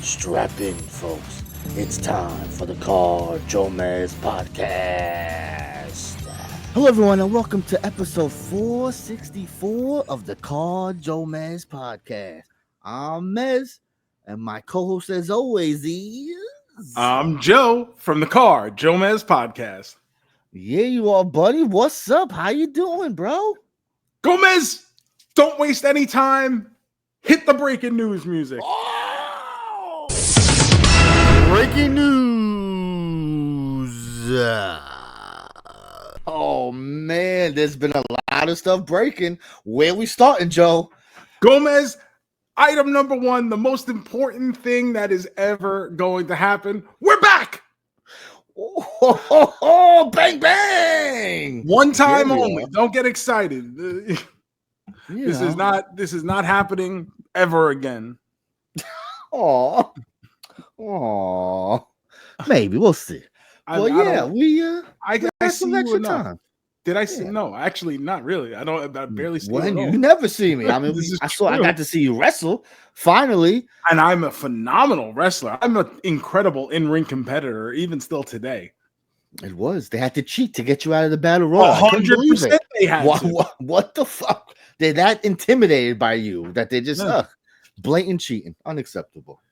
Strap in, folks. It's time for the JoeMeZ podcast. Hello, everyone, and welcome to episode 464 of the JoeMeZ podcast. I'm Mez, and my co-host, as always, is... I'm Joe from the JoeMeZ podcast. Yeah, you are, buddy. What's up? How you doing, bro? Gomez, don't waste any time. Hit the breaking news music. Oh! Breaking news. Oh, man, there's been a lot of stuff breaking. Where we starting, Joe? Gomez, item number one, the most important thing that is ever going to happen. We're back. Oh, bang, bang. One time only. Don't get excited. This is not happening ever again. Oh, maybe we'll see. I see you enough. Time. Did I see? Yeah. No, actually, not really. I barely see you. You never see me. I mean, I got to see you wrestle finally, and I'm a phenomenal wrestler. I'm an incredible in-ring competitor, even still today. It was. They had to cheat to get you out of the battle royal. 100% they had. What the fuck? They're that intimidated by you that they just blatant cheating. Unacceptable.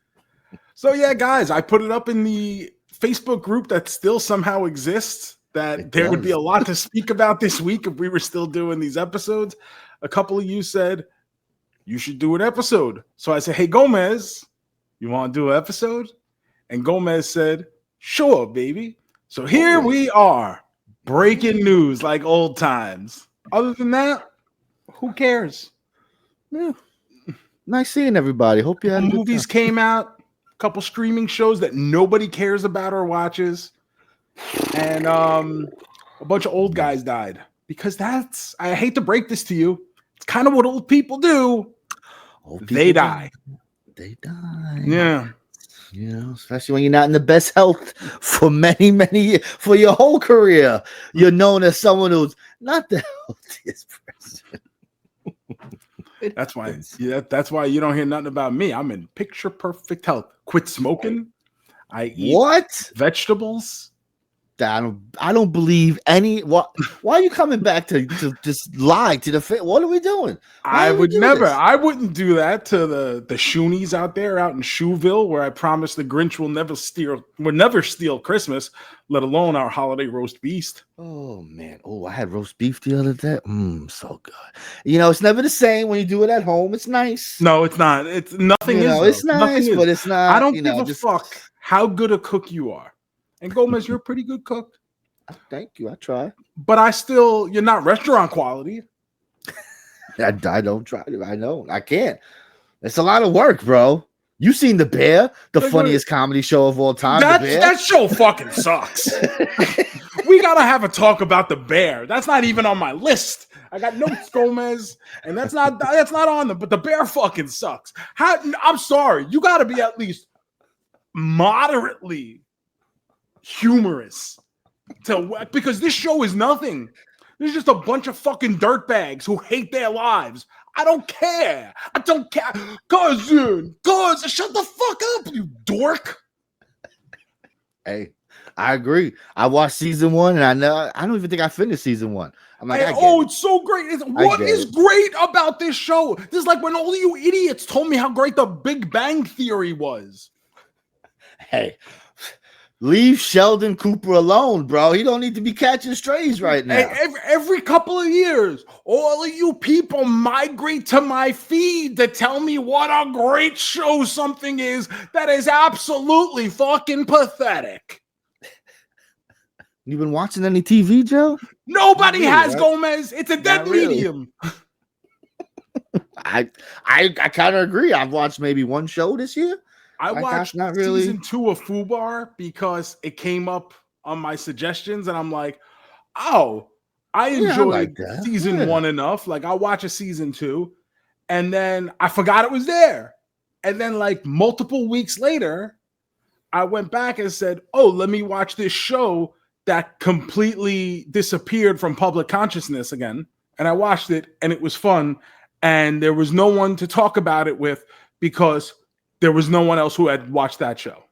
So yeah, guys, I put it up in the Facebook group that still somehow exists. There would be a lot to speak about this week if we were still doing these episodes. A couple of you said you should do an episode. So I said, hey, Gomez, you want to do an episode? And Gomez said, sure, baby. So here we are, breaking news like old times. Other than that, who cares? Yeah. Nice seeing everybody. Hope you had movies came out, a couple streaming shows that nobody cares about or watches. And a bunch of old guys died because I hate to break this to you. It's kind of what old people do. They die. They die. Yeah. You know, especially when you're not in the best health for many years, for your whole career. You're known as someone who's not the healthiest person. That's why you don't hear nothing about me. I'm in picture perfect health. Quit smoking. I eat vegetables. I don't believe any. Why are you coming back to just lie to the fit? What are we doing? I wouldn't do that to the Shoonies out there out in Shoeville, where I promise the Grinch will never steal Christmas, let alone our holiday roast beef. Oh man. Oh, I had roast beef the other day. So good. You know, it's never the same when you do it at home. It's nice. No, it's not. It's nothing. It's nice, but it's not. I don't give a fuck how good a cook you are. And Gomez, you're a pretty good cook. Thank you. I try. But you're not restaurant quality. I don't try to. I know. I can't. It's a lot of work, bro. You seen The Bear, the funniest comedy show of all time. That show fucking sucks. We gotta have a talk about The Bear. That's not even on my list. I got notes, Gomez, and that's not on them. But The Bear fucking sucks. I'm sorry. You gotta be at least moderately humorous because this show is nothing. There's just a bunch of fucking dirtbags who hate their lives. I don't care. Cousin, shut the fuck up, you dork. Hey, I agree. I watched season 1 and I don't even think I finished season 1. I'm like, it's so great. What is great about this show? This is like when all you idiots told me how great the Big Bang Theory was. Hey, leave Sheldon Cooper alone, bro. He don't need to be catching strays right now. Every couple of years, all of you people migrate to my feed to tell me what a great show something is that is absolutely fucking pathetic. You been watching any TV, Joe? Nobody has, right? Gomez. It's a dead medium. I kind of agree. I've watched maybe one show this year. I watched season 2 of FUBAR because it came up on my suggestions, and I'm like, oh, I enjoyed season 1 enough. Like, I'll watch a season 2, and then I forgot it was there. And then, like, multiple weeks later, I went back and said, oh, let me watch this show that completely disappeared from public consciousness again. And I watched it, and it was fun, and there was no one to talk about it with because there was no one else who had watched that show.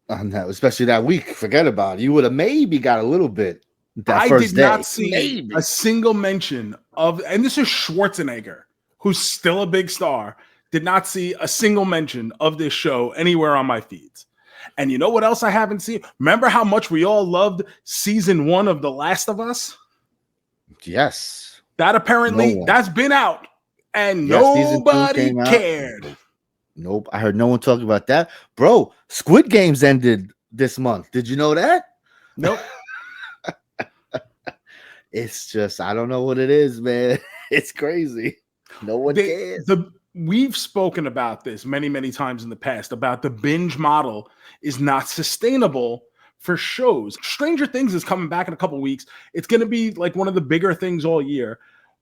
Especially that week. Forget about it. You would have maybe got a little bit that first day. I did not see a single mention of, and this is Schwarzenegger, who's still a big star, did not see a single mention of this show anywhere on my feeds. And you know what else I haven't seen? Remember how much we all loved season 1 of The Last of Us? Yes. That apparently, that's been out, and nobody cared. Nope. I heard no one talking about that. Bro, Squid Games ended this month. Did you know that? Nope. It's just, I don't know what it is, man. It's crazy. No one cares. We've spoken about this many, many times in the past about the binge model is not sustainable for shows. Stranger Things is coming back in a couple weeks. It's going to be like one of the bigger things all year.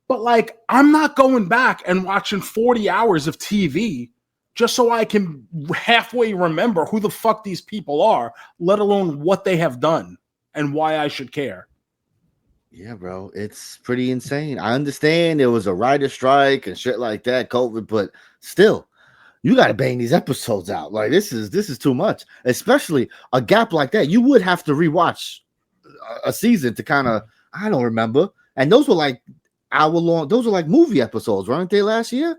But like, I'm not going back and watching 40 hours of TV just so I can halfway remember who the fuck these people are, let alone what they have done and why I should care. Yeah, bro, it's pretty insane. I understand there was a writer strike and shit like that, COVID, but still, you got to bang these episodes out. Like this is too much, especially a gap like that. You would have to rewatch a season to kind of, I don't remember. And those were like hour long. Those were like movie episodes, weren't they, last year?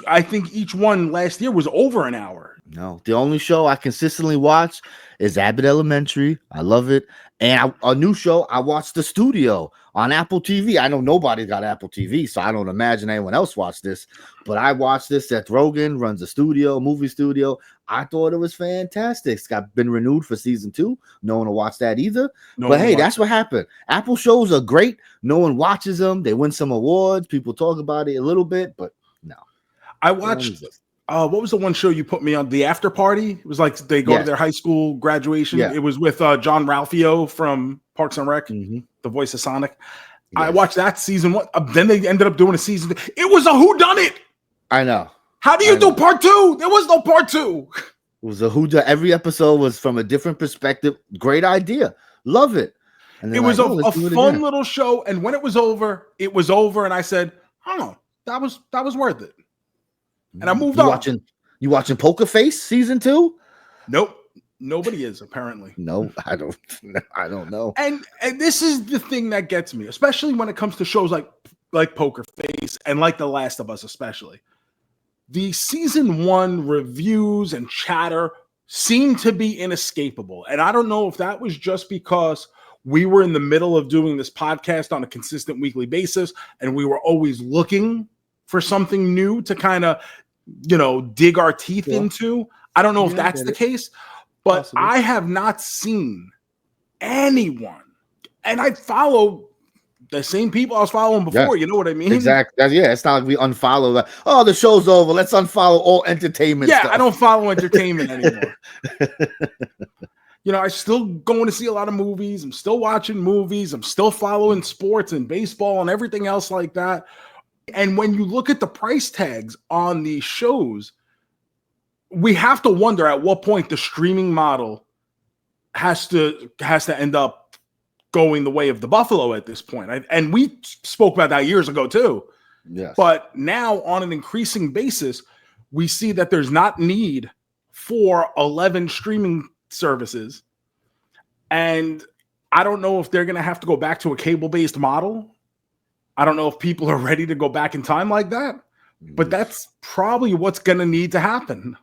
I think each one last year was over an hour. No, the only show I consistently watch is Abbott Elementary. I love it. And a new show, I watched The Studio on Apple TV. I know nobody got Apple TV, so I don't imagine anyone else watched this. But I watched this. Seth Rogen runs a movie studio. I thought it was fantastic. It's been renewed for season 2. No one will watch that either. But hey, that's what happened. Apple shows are great. No one watches them. They win some awards. People talk about it a little bit, but no. I watched... what was the one show you put me on? The After Party? It was like they go to their high school graduation. Yeah. It was with John Ralphio from Parks and Rec, the voice of Sonic. Yes. I watched that season 1. Then they ended up doing a season. It was a whodunit. I know. How do you do part 2? There was no part 2. It was a whodunit. Every episode was from a different perspective. Great idea. Love it. And it was a fun little show. And when it was over, And I said, oh, that was worth it. And I moved on. You watching Poker Face season 2? Nope. Nobody is, apparently. No, I don't know. And this is the thing that gets me, especially when it comes to shows like Poker Face and like The Last of Us, especially. The season 1 reviews and chatter seem to be inescapable. And I don't know if that was just because we were in the middle of doing this podcast on a consistent weekly basis, and we were always looking for something new to kind of, dig our teeth into. I don't know if that's the case, but possibly. I have not seen anyone, and I follow the same people I was following before. You know what I mean? Exactly. Yeah, it's not like we unfollow that. Oh, the show's over. Let's unfollow all entertainment. Yeah, stuff. I don't follow entertainment anymore. I'm still going to see a lot of movies. I'm still watching movies. I'm still following sports and baseball and everything else like that. And when you look at the price tags on these shows, we have to wonder at what point the streaming model has to end up going the way of the buffalo at this point. And we spoke about that years ago too. Yes. But now on an increasing basis, we see that there's not need for 11 streaming services. And I don't know if they're going to have to go back to a cable-based model. I don't know if people are ready to go back in time like that, but that's probably what's going to need to happen.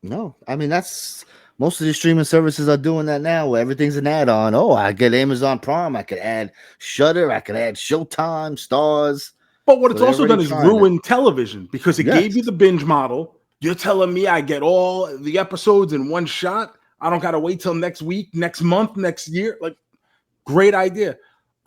No, I mean, that's most of the streaming services are doing that now where everything's an add-on. Oh, I get Amazon Prime. I could add Shudder. I could add Showtime, Stars. But what it's also done is ruin television because it gave you the binge model. You're telling me I get all the episodes in one shot. I don't got to wait till next week, next month, next year. Like, great idea.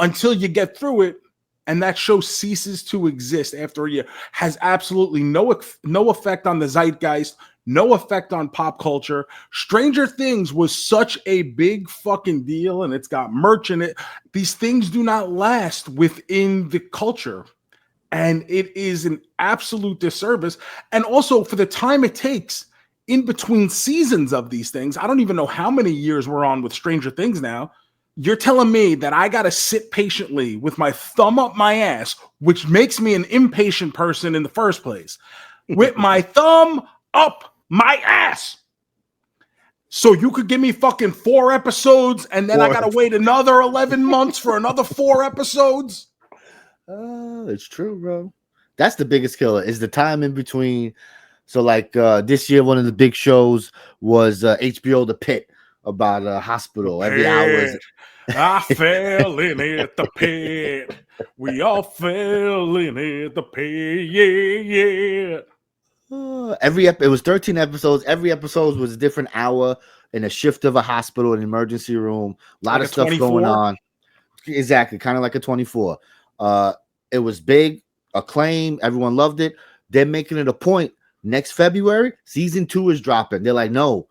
Until you get through it, and that show ceases to exist after a year, has absolutely no effect on the zeitgeist, no effect on pop culture. Stranger Things was such a big fucking deal, and it's got merch in it. These things do not last within the culture, and it is an absolute disservice. And also, for the time it takes in between seasons of these things, I don't even know how many years we're on with Stranger Things now. You're telling me that I got to sit patiently with my thumb up my ass, which makes me an impatient person in the first place, with my thumb up my ass. So you could give me fucking 4 episodes and then I got to wait another 11 months for another 4 episodes? It's true, bro. That's the biggest killer is the time in between. So like this year, one of the big shows was HBO The Pit about a hospital. Every hour is... I fell in at the pit. We all fell in at the pit. Yeah. It was 13 episodes. Every episode was a different hour in a shift of a hospital, an emergency room. A lot of stuff 24? Going on. Exactly, kind of like a 24. It was big, acclaim. Everyone loved it. They're making it a point. Next February, season 2 is dropping. They're like, no,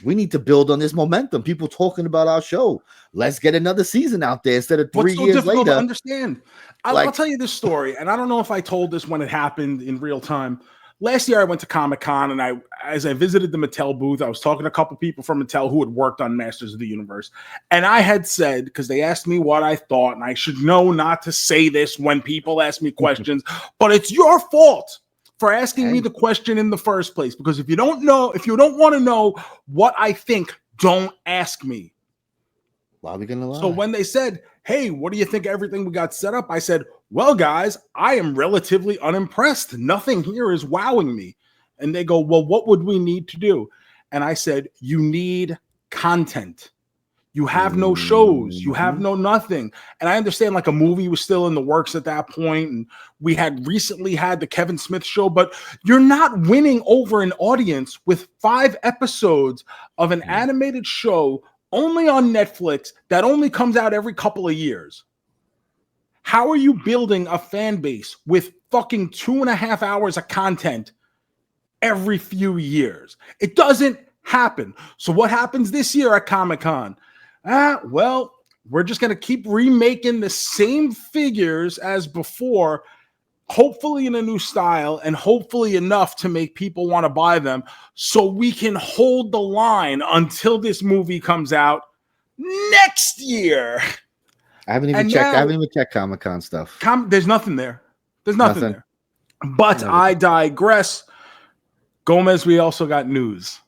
we need to build on this momentum. People talking about our show. Let's get another season out there instead of 3 years later. To understand. I'll tell you this story, and I don't know if I told this when it happened in real time. Last year, I went to Comic-Con, and as I visited the Mattel booth, I was talking to a couple people from Mattel who had worked on Masters of the Universe. And I had said, because they asked me what I thought, and I should know not to say this when people ask me questions, but it's your fault for asking me the question in the first place. Because if you don't want to know what I think, don't ask me. Why are we going to lie? So when they said, hey, what do you think of everything we got set up? I said, well, guys, I am relatively unimpressed. Nothing here is wowing me. And they go, well, what would we need to do? And I said, you need content. You have no shows. You have no nothing. And I understand like a movie was still in the works at that point, and we had recently had the Kevin Smith show, but you're not winning over an audience with 5 episodes of an animated show only on Netflix that only comes out every couple of years. How are you building a fan base with fucking 2.5 hours of content every few years? It doesn't happen. So what happens this year at Comic-Con? Well, we're just going to keep remaking the same figures as before, hopefully in a new style and hopefully enough to make people want to buy them so we can hold the line until this movie comes out next year. I haven't even checked Comic-Con stuff. There's nothing there. There's nothing there. But I digress. JoeMeZ, we also got news.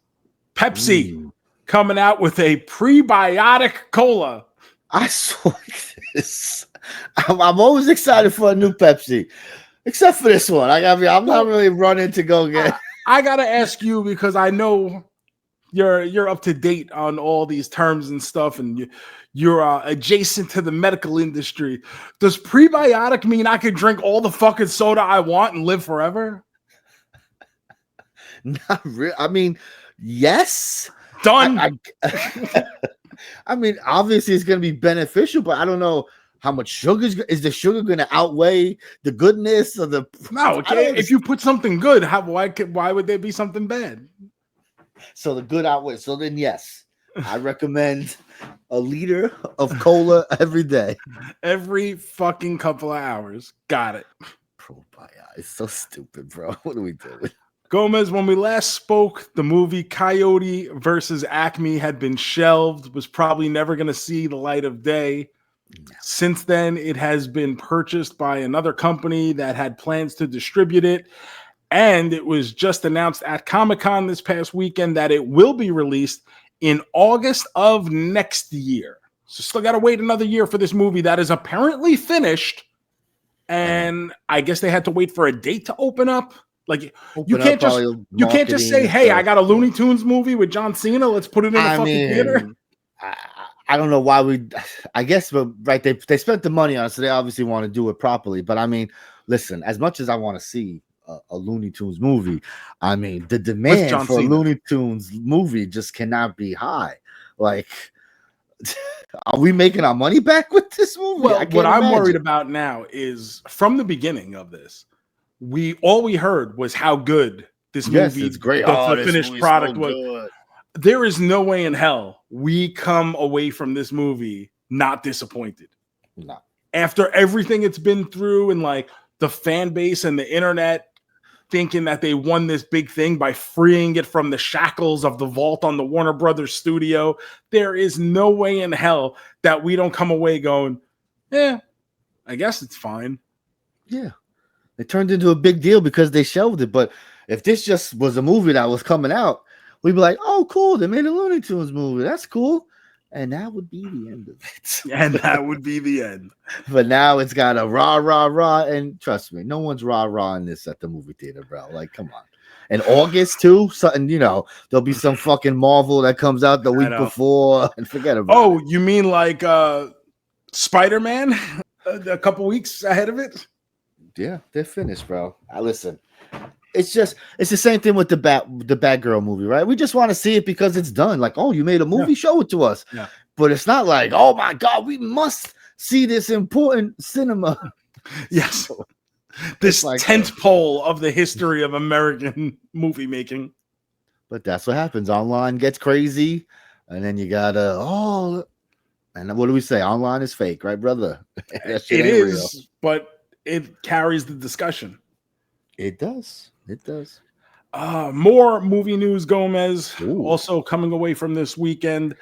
Pepsi coming out with a prebiotic cola. I saw this. I'm always excited for a new Pepsi, except for this one. I'm not really running to go get. I gotta ask you because I know you're up to date on all these terms and stuff, and you're adjacent to the medical industry. Does prebiotic mean I could drink all the fucking soda I want and live forever? Not really. I mean, yes. Done. I mean, obviously it's going to be beneficial, but I don't know how much sugar is the sugar going to outweigh the goodness of the. No, if you put something good, why would there be something bad? So the good outweighs. So then, yes, I recommend a liter of cola every day, every fucking couple of hours. Got it. Probiotic. It's so stupid, bro. What are we doing? JoeMeZ, when we last spoke, the movie Coyote versus Acme had been shelved, was probably never going to see the light of day. Since then, it has been purchased by another company that had plans to distribute it. And it was just announced at Comic-Con this past weekend that it will be released in August of next year. So still got to wait another year for this movie that is apparently finished. And I guess they had to wait for a date to open up. Like you can't just say, "Hey, I got a Looney Tunes movie with John Cena. Let's put it in the fucking theater." I don't know why I guess, but right, they spent the money on it, so they obviously want to do it properly. But I mean, listen, as much as I want to see a Looney Tunes movie, I mean, the demand for a Looney Tunes movie just cannot be high. Like, are we making our money back with this movie? Well, what I'm worried about now is from the beginning of this. All we heard was how good this movie, it's great. The finished product was. Good. There is no way in hell we come away from this movie not disappointed. No. After everything it's been through and like the fan base and the internet thinking that they won this big thing by freeing it from the shackles of the vault on the Warner Brothers studio, there is no way in hell that we don't come away going, yeah, I guess it's fine. Yeah. It turned into a big deal because they shelved it. But If this just was a movie that was coming out, we'd be like, oh, cool, they made a Looney Tunes movie. That's cool. And that would be the end of it. And that would be the end. But now it's got a rah, rah, rah. And trust me, no one's rah, rah in this at the movie theater, bro. Like, come on. In August, too, something, there'll be some fucking Marvel that comes out the week before and forget about it. Oh, you mean like Spider-Man a couple weeks ahead of it? Yeah, they're finished, bro. Listen, it's the same thing with the Batgirl movie, right? We just want to see it because it's done. Like, oh, you made a movie, show it to us. Yeah. But it's not like, oh my God, we must see this important cinema. Yes. This like tent pole of the history of American movie making. But that's what happens. Online gets crazy, and then you gotta and what do we say? Online is fake, right, brother? It is, real. But it carries the discussion. It does. More movie news, JoeMeZ. Ooh. Also coming away from this weekend,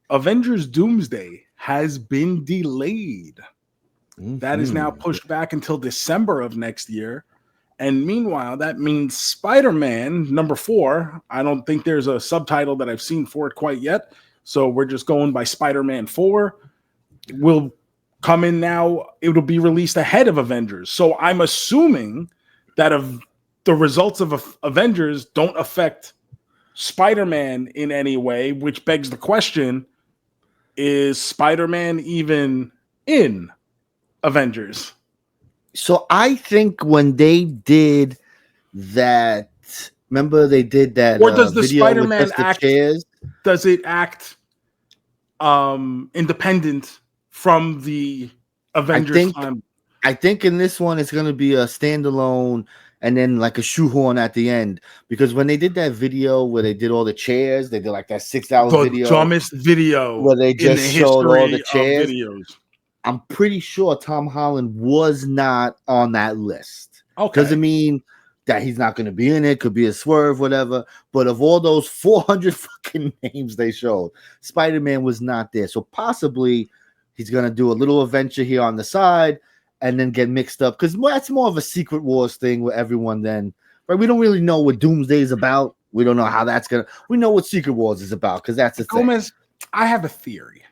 Avengers Doomsday has been delayed. That is now pushed back until December of next year. And meanwhile, that means Spider-Man number 4. I don't think there's a subtitle that I've seen for it quite yet. So we're just going by Spider-Man 4. Will come in now. It'll be released ahead of Avengers. So I'm assuming that the results of Avengers don't affect Spider-Man in any way, which begs the question, is Spider-Man even in Avengers? So I think when they did that, remember they did that, or does the video Spider-Man with act? Chairs? Does it act independent from the Avengers time? I think in this one it's going to be a standalone and then like a shoehorn at the end, because when they did that video where they did all the chairs, they did like that 6 hour video, the dumbest video where they just showed all the chairs. Videos. I'm pretty sure Tom Holland was not on that list. Okay. Doesn't mean that he's not going to be in it. Could be a swerve, whatever. But of all those 400 fucking names they showed, Spider-Man was not there. So possibly he's going to do a little adventure here on the side and then get mixed up, because that's more of a Secret Wars thing where everyone then, right? We don't really know what Doomsday is about. We don't know how that's going to, we know what Secret Wars is about, because that's the thing. JoeMeZ, I have a theory.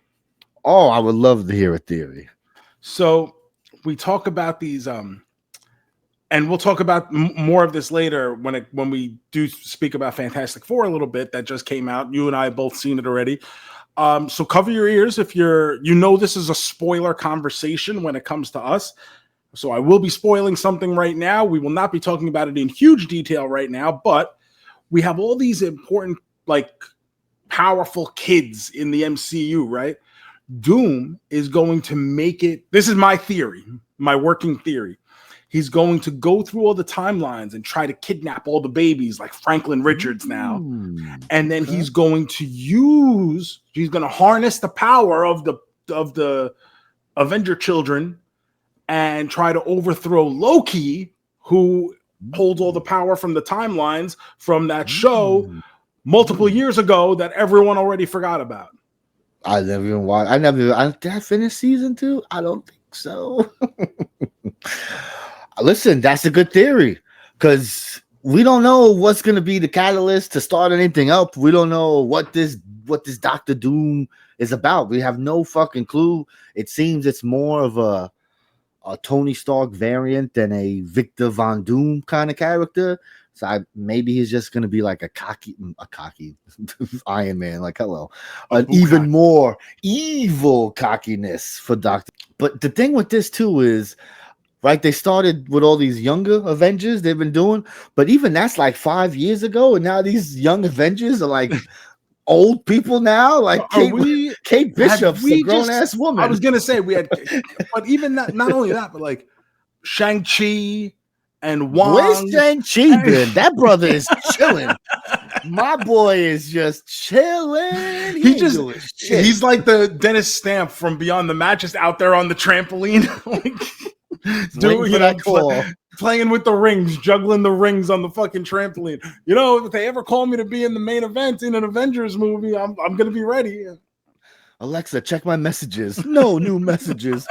Oh, I would love to hear a theory. So we talk about these, and we'll talk about more of this later when we do speak about Fantastic Four a little bit. That just came out. You and I have both seen it already. So cover your ears if this is a spoiler conversation when it comes to us. So I will be spoiling something right now. We will not be talking about it in huge detail right now, but we have all these important, like, powerful kids in the MCU, right? Doom is going to make it. This is my theory, my working theory. He's going to go through all the timelines and try to kidnap all the babies like Franklin Richards now. And then he's going to harness the power of the Avenger children and try to overthrow Loki, who holds all the power from the timelines from that show multiple years ago that everyone already forgot about. I never even watched. Did I finish season 2? I don't think so. Listen, that's a good theory, because we don't know what's going to be the catalyst to start anything up. We don't know what this Dr. Doom is about. We have no fucking clue. It seems it's more of a Tony Stark variant than a Victor Von Doom kind of character. So maybe he's just going to be like a cocky Iron Man. Like, hello, even more evil cockiness for Dr. But the thing with this too is, right, they started with all these younger Avengers they've been doing, but even that's like 5 years ago, and now these young Avengers are like old people now. Like Kate Bishop's a grown-ass woman. I was gonna say we had, but even not only that, but like Shang-Chi and Wong. Where's Shang-Chi been? That brother is chilling. My boy is just chilling. He's like the Dennis Stamp from Beyond the Mat, just out there on the trampoline. Playing with the rings, juggling the rings on the fucking trampoline. If they ever call me to be in the main event in an Avengers movie, I'm gonna be ready. Alexa, check my messages. No new messages.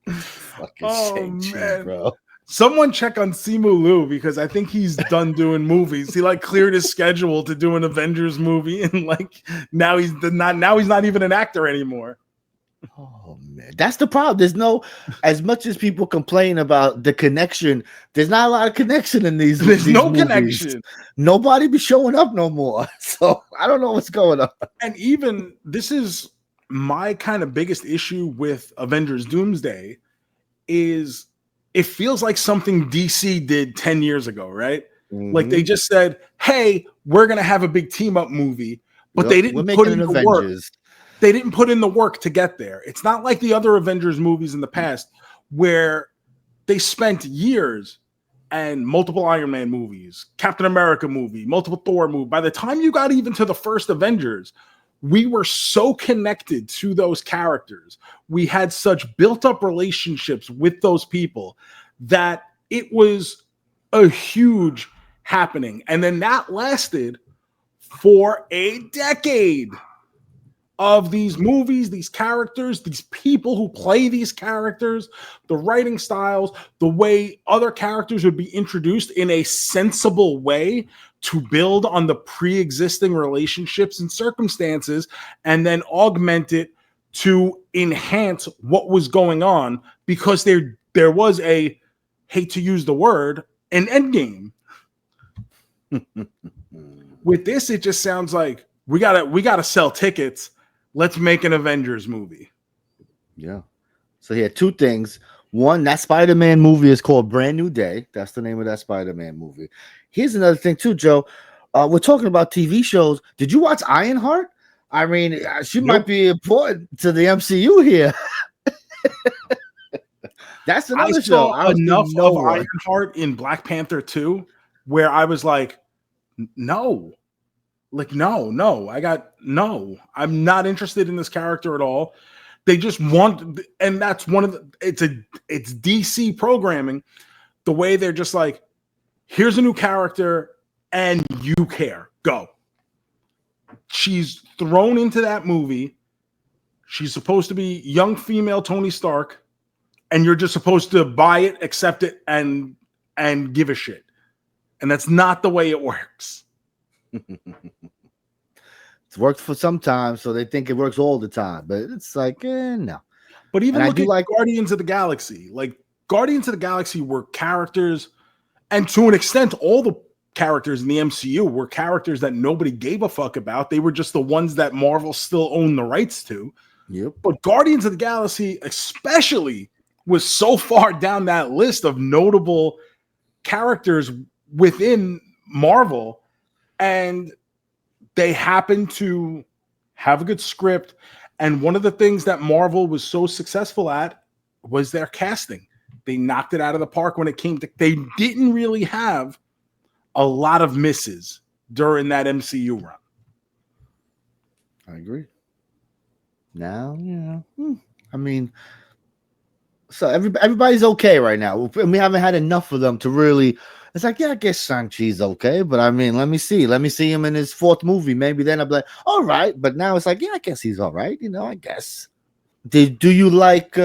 Fucking Shang-Chi, bro. Someone check on Simu Liu because I think he's done doing movies. He like cleared his schedule to do an Avengers movie, and like now he's not even an actor anymore. Oh man, that's the problem. There's no, as much as people complain about the connection, there's not a lot of connection in these. There's these no movies. connection. Nobody be showing up no more. So I don't know what's going on. And even this is my kind of biggest issue with Avengers Doomsday is it feels like something DC did 10 years ago, right? Mm-hmm. Like they just said, hey, we're going to have a big team up movie, but they didn't put in the work. They didn't put in the work to get there. It's not like the other Avengers movies in the past where they spent years and multiple Iron Man movies, Captain America movie, multiple Thor movie. By the time you got even to the first Avengers, we were so connected to those characters. We had such built up relationships with those people that it was a huge happening. And then that lasted for a decade of these movies, these characters, these people who play these characters, the writing styles, the way other characters would be introduced in a sensible way to build on the pre-existing relationships and circumstances, and then augment it to enhance what was going on, because there was a, hate to use the word, an end game. With this, it just sounds like we gotta sell tickets. Let's make an Avengers movie. Yeah. So he had two things. One, that Spider-Man movie is called Brand New Day. That's the name of that Spider-Man movie. Here's another thing too, Joe. We're talking about TV shows. Did you watch Ironheart? I mean, she might be important to the MCU here. That's another show. I saw enough of Ironheart in Black Panther 2 where I was like, no. Like, no, I'm not interested in this character at all. They just want, and that's one of the, it's DC programming, the way they're just like, here's a new character and you care, go. She's thrown into that movie. She's supposed to be young female Tony Stark, and you're just supposed to buy it, accept it, and give a shit. And that's not the way it works. It's worked for some time, so they think it works all the time, but it's like, no. But even look at Guardians of the Galaxy. Like, Guardians of the Galaxy were characters, and to an extent, all the characters in the MCU were characters that nobody gave a fuck about. They were just the ones that Marvel still owned the rights to. Yep. But Guardians of the Galaxy especially was so far down that list of notable characters within Marvel, and they happen to have a good script. And one of the things that Marvel was so successful at was their casting. They knocked it out of the park when it came to, they didn't really have a lot of misses during that MCU run. I agree. Now, I mean, so everybody's okay right now. We haven't had enough of them to really. It's like, yeah, I guess Shang-Chi's okay, but I mean, let me see him in his fourth movie. Maybe then I'll be like, all right. But now it's like, yeah, I guess he's all right. I guess. Do you like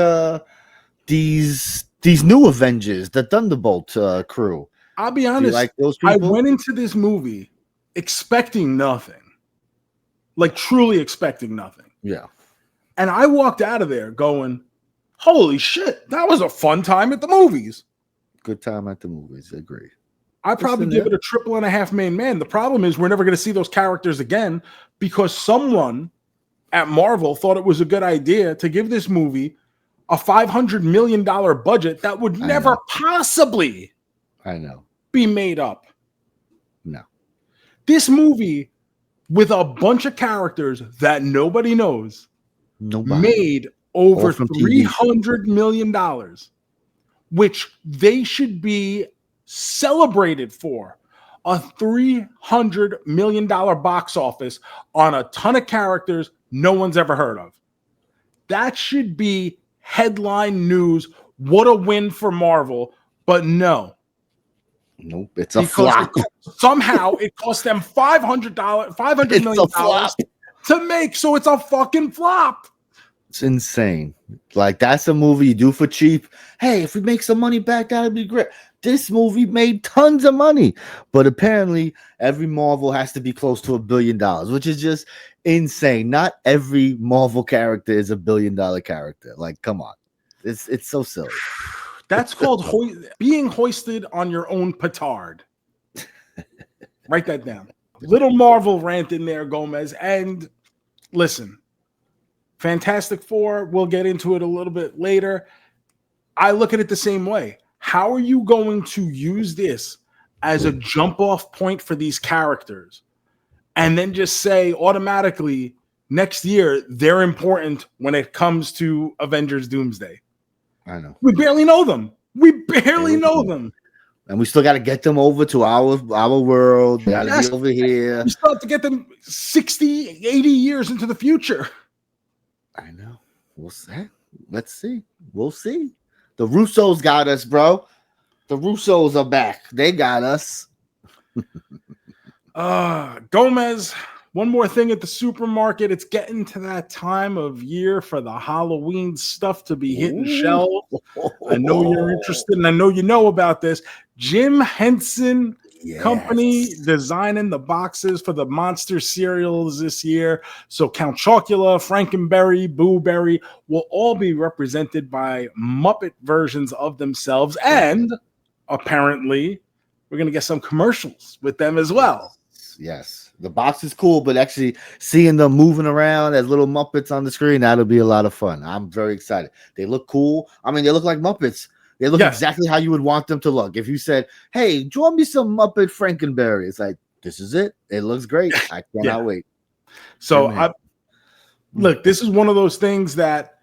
these new Avengers, the Thunderbolt crew? I'll be honest. Like those people? I went into this movie expecting nothing, like truly expecting nothing. Yeah. And I walked out of there going, holy shit, that was a fun time at the movies. Good time at the movies. Agree. I probably give it a 3.5 main man. The problem is we're never going to see those characters again because someone at Marvel thought it was a good idea to give this movie a $500 million budget that would never possibly be made up. No. This movie with a bunch of characters that nobody knows made over $300 million, which they should be celebrated for. A $300 million box office on a ton of characters no one's ever heard of. That should be headline news. What a win for Marvel. But no. Nope, it's a flop. Somehow it cost them $500 million to make, so it's a fucking flop. It's insane. Like, that's a movie you do for cheap. Hey, if we make some money back, that'd be great. This movie made tons of money, but apparently every Marvel has to be close to $1 billion, which is just insane. Not every Marvel character is $1 billion character. Like, come on, it's so silly. That's called being hoisted on your own petard. Write that down. Little Marvel rant in there, JoeMeZ. And listen, Fantastic Four, we'll get into it a little bit later. I look at it the same way. How are you going to use this as a jump off point for these characters and then just say automatically next year they're important when it comes to Avengers Doomsday? I know. We barely know them. We barely know them. And we still got to get them over to our world. They got to be over here. We still have to get them 60, 80 years into the future. I know. We'll see. Let's see. We'll see. The Russos got us, bro. The Russos are back. They got us. JoeMeZ, one more thing at the supermarket. It's getting to that time of year for the Halloween stuff to be hitting shelves. I know you're interested, and I know you know about this. Jim Henson Company designing the boxes for the monster cereals this year. So Count Chocula, Frankenberry, Boo Berry will all be represented by Muppet versions of themselves. And apparently, we're going to get some commercials with them as well. Yes. The box is cool, but actually seeing them moving around as little Muppets on the screen, that'll be a lot of fun. I'm very excited. They look cool. I mean, they look like Muppets. They look exactly how you would want them to look. If you said, hey, draw me some Muppet Frankenberry, it's like, this is it. It looks great. I cannot wait. So, look, this is one of those things that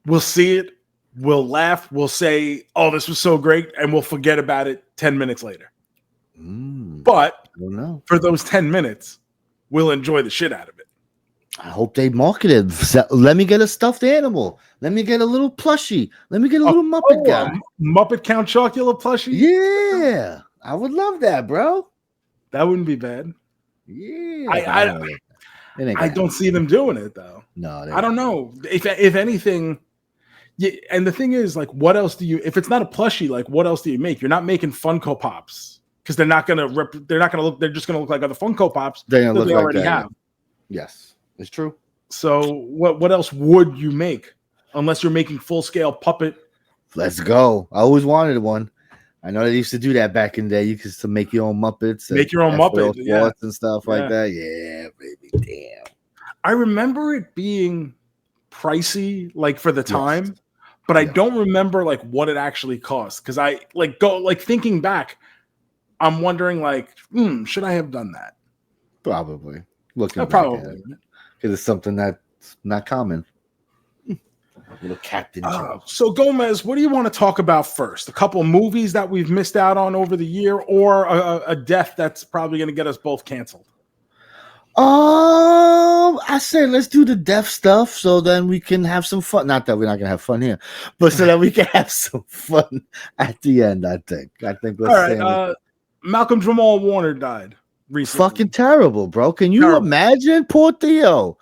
we'll see it, we'll laugh, we'll say, oh, this was so great, and we'll forget about it 10 minutes later. But for those 10 minutes, we'll enjoy the shit out of it. I hope they market it. Let me get a stuffed animal. Let me get a little plushie. Let me get a little Muppet guy. Muppet Count Chocula plushie? Yeah. I would love that, bro. That wouldn't be bad. Yeah. I don't see them doing it, though. No. I don't know. If anything, and the thing is, like, what else do you, if it's not a plushie, like, what else do you make? You're not making Funko Pops. Because they're just gonna look like other Funko Pops that they already have. Yes, it's true. So what else would you make unless you're making full scale puppet? Let's go. I always wanted one. I know they used to do that back in the day. You used to make your own Muppets, make your own Muppet, and stuff like that. Yeah, baby, damn. I remember it being pricey, like for the time, but I don't remember like what it actually cost. Because I thinking back. I'm wondering, like, should I have done that? Probably. Probably. Because it's something that's not common. Little Captain Joe. So, JoeMeZ, what do you want to talk about first? A couple of movies that we've missed out on over the year, or a death that's probably going to get us both canceled? I said let's do the deaf stuff so then we can have some fun. Not that we're not gonna have fun here, but so that we can have some fun at the end. I think. Let's all right. Malcolm Jamal Warner died recently. Fucking terrible, bro. Can you imagine? Poor Theo,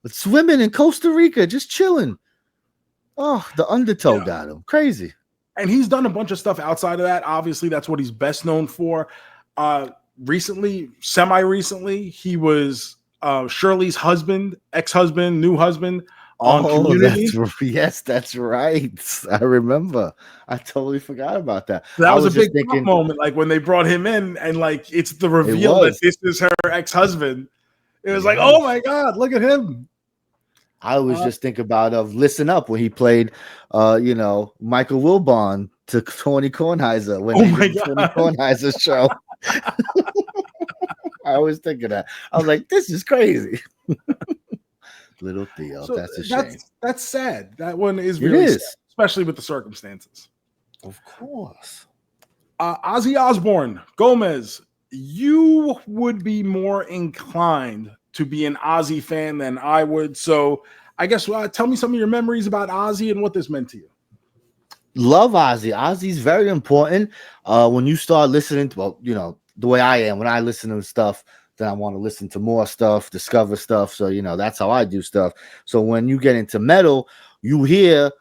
swimming in Costa Rica, just chilling. Oh, the undertow got him. Crazy. And he's done a bunch of stuff outside of that. Obviously, that's what he's best known for. Semi-recently, he was Shirley's husband, ex-husband, new husband on Community. That's right. I remember. I totally forgot about that. That was a big moment, like when they brought him in, and like it's the reveal that this is her ex-husband. It was like, oh my god, look at him. I always just think about Listen Up when he played, Michael Wilbon to Tony Kornheiser when they did Tony Kornheiser's show. I always think of that. I was like, this is crazy. Little Theo, so that's a shame. That's sad. That one is really sad, especially with the circumstances. Of course. Ozzy Osbourne, JoeMeZ, you would be more inclined to be an Ozzy fan than I would. So I guess tell me some of your memories about Ozzy and what this meant to you. Love Ozzy. Ozzy's very important. When you start listening to, the way I am, when I listen to stuff, then I want to listen to more stuff, discover stuff. So, that's how I do stuff. So when you get into metal, you hear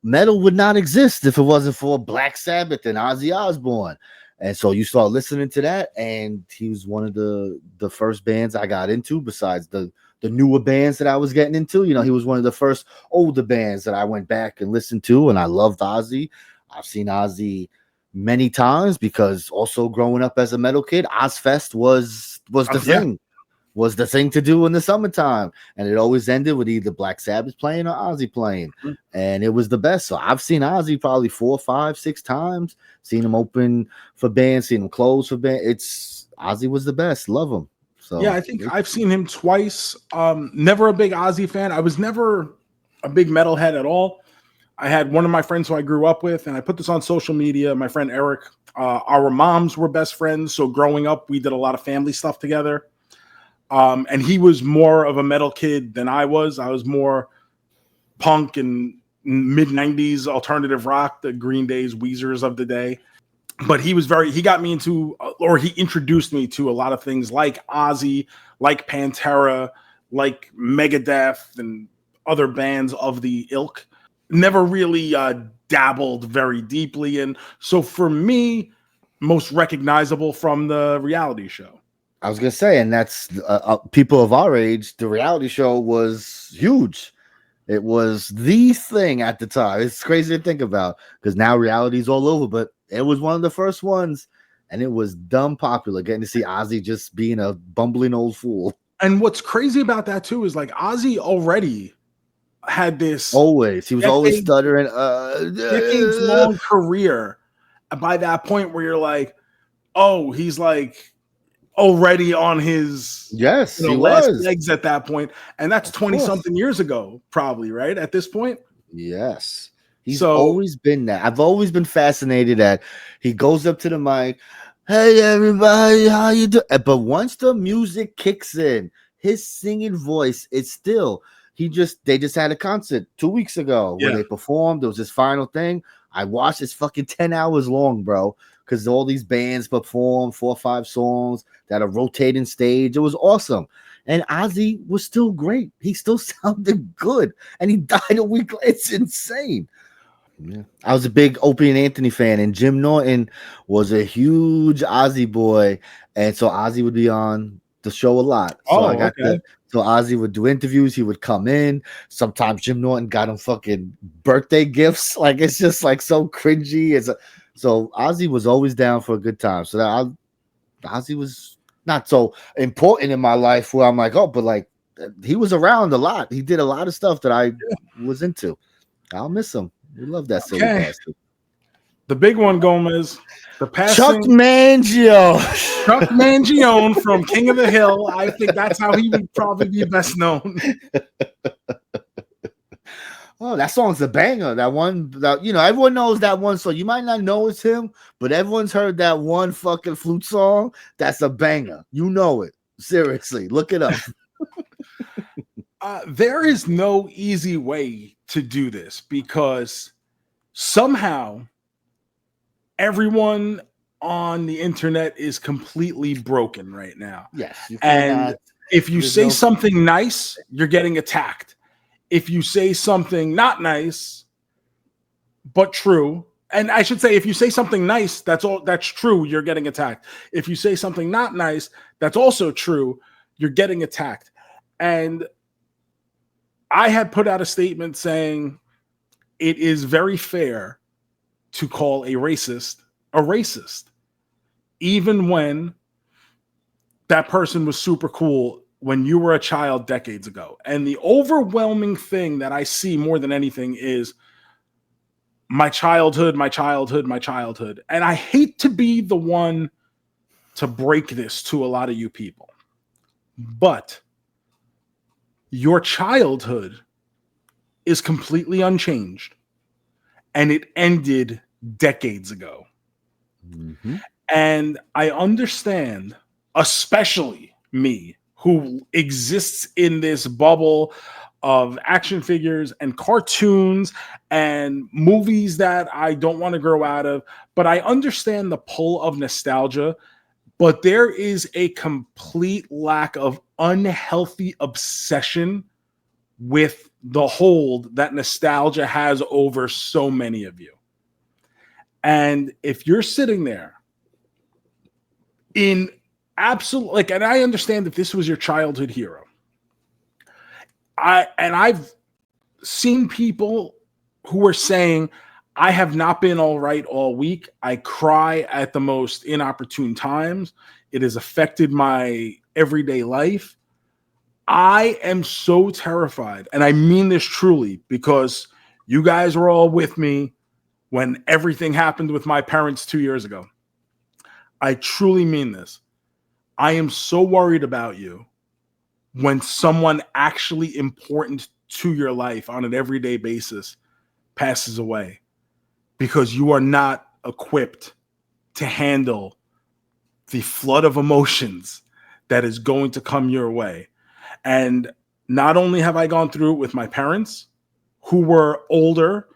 metal would not exist if it wasn't for Black Sabbath and Ozzy Osbourne. And so you start listening to that, and he was one of the first bands I got into, besides the newer bands that I was getting into. He was one of the first older bands that I went back and listened to, and I loved Ozzy. I've seen Ozzy many times because also growing up as a metal kid, Ozfest was the thing. Was the thing to do in the summertime, and it always ended with either Black Sabbath playing or Ozzy playing, and it was the best. So I've seen Ozzy probably 4, 5, 6 times. Seen him open for bands, seen him close for bands. Ozzy was the best. Love him. So yeah, I think I've seen him twice. Never a big Ozzy fan. I was never a big metalhead at all. I had one of my friends who I grew up with, and I put this on social media. My friend Eric. Our moms were best friends, so growing up, we did a lot of family stuff together. And he was more of a metal kid than I was. I was more punk and mid 90s alternative rock, the Green Days, Weezers of the day. But he got me into, or he introduced me to a lot of things like Ozzy, like Pantera, like Megadeth, and other bands of the ilk. Never really dabbled very deeply in. So for me, most recognizable from the reality show. I was gonna say, and that's people of our age. The reality show was huge. It was the thing at the time. It's crazy to think about because now reality's all over, but it was one of the first ones, and it was dumb popular. Getting to see Ozzy just being a bumbling old fool. And what's crazy about that too is like Ozzy already had this he was always stuttering, decades long career. By that point, where you're like, oh, he's like already on his last legs at that point, and that's 20 something years ago, probably, right? At this point, yes, he's always been that. I've always been fascinated that he goes up to the mic, hey everybody, how you doing? But once the music kicks in, his singing voice, it's still they just had a concert 2 weeks ago where they performed. It was his final thing. I watched. It's fucking 10 hours long, bro. Because all these bands perform 4 or 5 songs that are rotating stage. It was awesome. And Ozzy was still great. He still sounded good. And he died a week later. It's insane. Yeah. I was a big Opie and Anthony fan, and Jim Norton was a huge Ozzy boy. And so Ozzy would be on the show a lot. So so Ozzy would do interviews. He would come in. Sometimes Jim Norton got him fucking birthday gifts. Like, it's just like so cringy. So Ozzy was always down for a good time. So Ozzy was not so important in my life where I'm like, oh, but like he was around a lot. He did a lot of stuff that I was into. I'll miss him. We love that silly bastard. The big one, JoeMeZ. The passing Chuck Mangione. Chuck Mangione from King of the Hill. I think that's how he would probably be best known. Oh, that song's a banger. That one, everyone knows that one. So you might not know it's him, but everyone's heard that one fucking flute song. That's a banger. You know it. Seriously, look it up. There is no easy way to do this because somehow everyone on the internet is completely broken right now. Yes. And if you say something nice, you're getting attacked. If you say something not nice, but true, and I should say, if you say something nice, that's true, you're getting attacked. If you say something not nice, that's also true, you're getting attacked. And I had put out a statement saying it is very fair to call a racist, even when that person was super cool when you were a child decades ago. And the overwhelming thing that I see more than anything is my childhood. And I hate to be the one to break this to a lot of you people, but your childhood is completely unchanged and it ended decades ago. Mm-hmm. And I understand, especially me, who exists in this bubble of action figures and cartoons and movies that I don't want to grow out of. But I understand the pull of nostalgia but there is a complete lack of unhealthy obsession with the hold that nostalgia has over so many of you. And if you're sitting there in absolute, like, and I understand if this was your childhood hero, I've seen people who are saying, I have not been all right all week. I cry at the most inopportune times. It has affected my everyday life. I am so terrified, and I mean this truly, because you guys were all with me when everything happened with my parents 2 years ago. I truly mean this. I am so worried about you when someone actually important to your life on an everyday basis passes away, because you are not equipped to handle the flood of emotions that is going to come your way. And not only have I gone through it with my parents, who were older,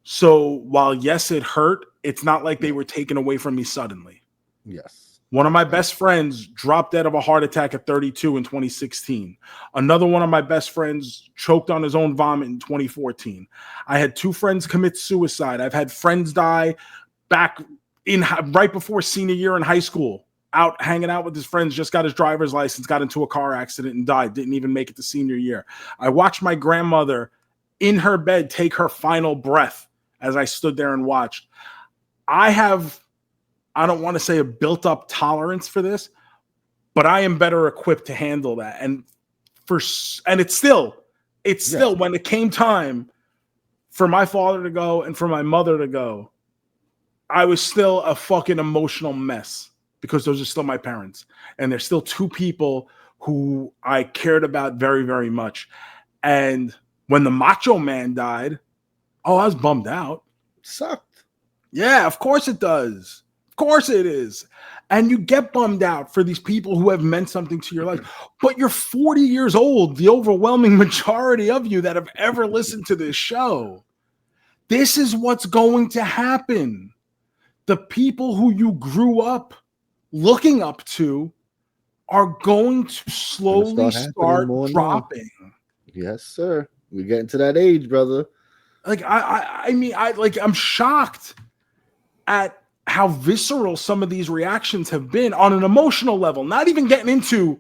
so while yes, it hurt, it's not like they were taken away from me suddenly. Yes. One of my best friends dropped dead of a heart attack at 32 in 2016. Another one of my best friends choked on his own vomit in 2014. I had 2 friends commit suicide. I've had friends die back in right before senior year in high school, out hanging out with his friends, just got his driver's license, got into a car accident and died, didn't even make it to senior year. I watched my grandmother in her bed take her final breath as I stood there and watched. I don't want to say a built-up tolerance for this, but I am better equipped to handle that. And it's still when it came time for my father to go and for my mother to go, I was still a fucking emotional mess, because those are still my parents. And they're still 2 people who I cared about very, very much. And when the Macho Man died, I was bummed out. Sucked. Yeah, of course it does. Of course it is. And you get bummed out for these people who have meant something to your life. But you're 40 years old, the overwhelming majority of you that have ever listened to this show. This is what's going to happen. The people who you grew up looking up to are going to slowly start dropping. Yes, sir. We're getting to that age, brother. Like I'm shocked at how visceral some of these reactions have been on an emotional level, not even getting into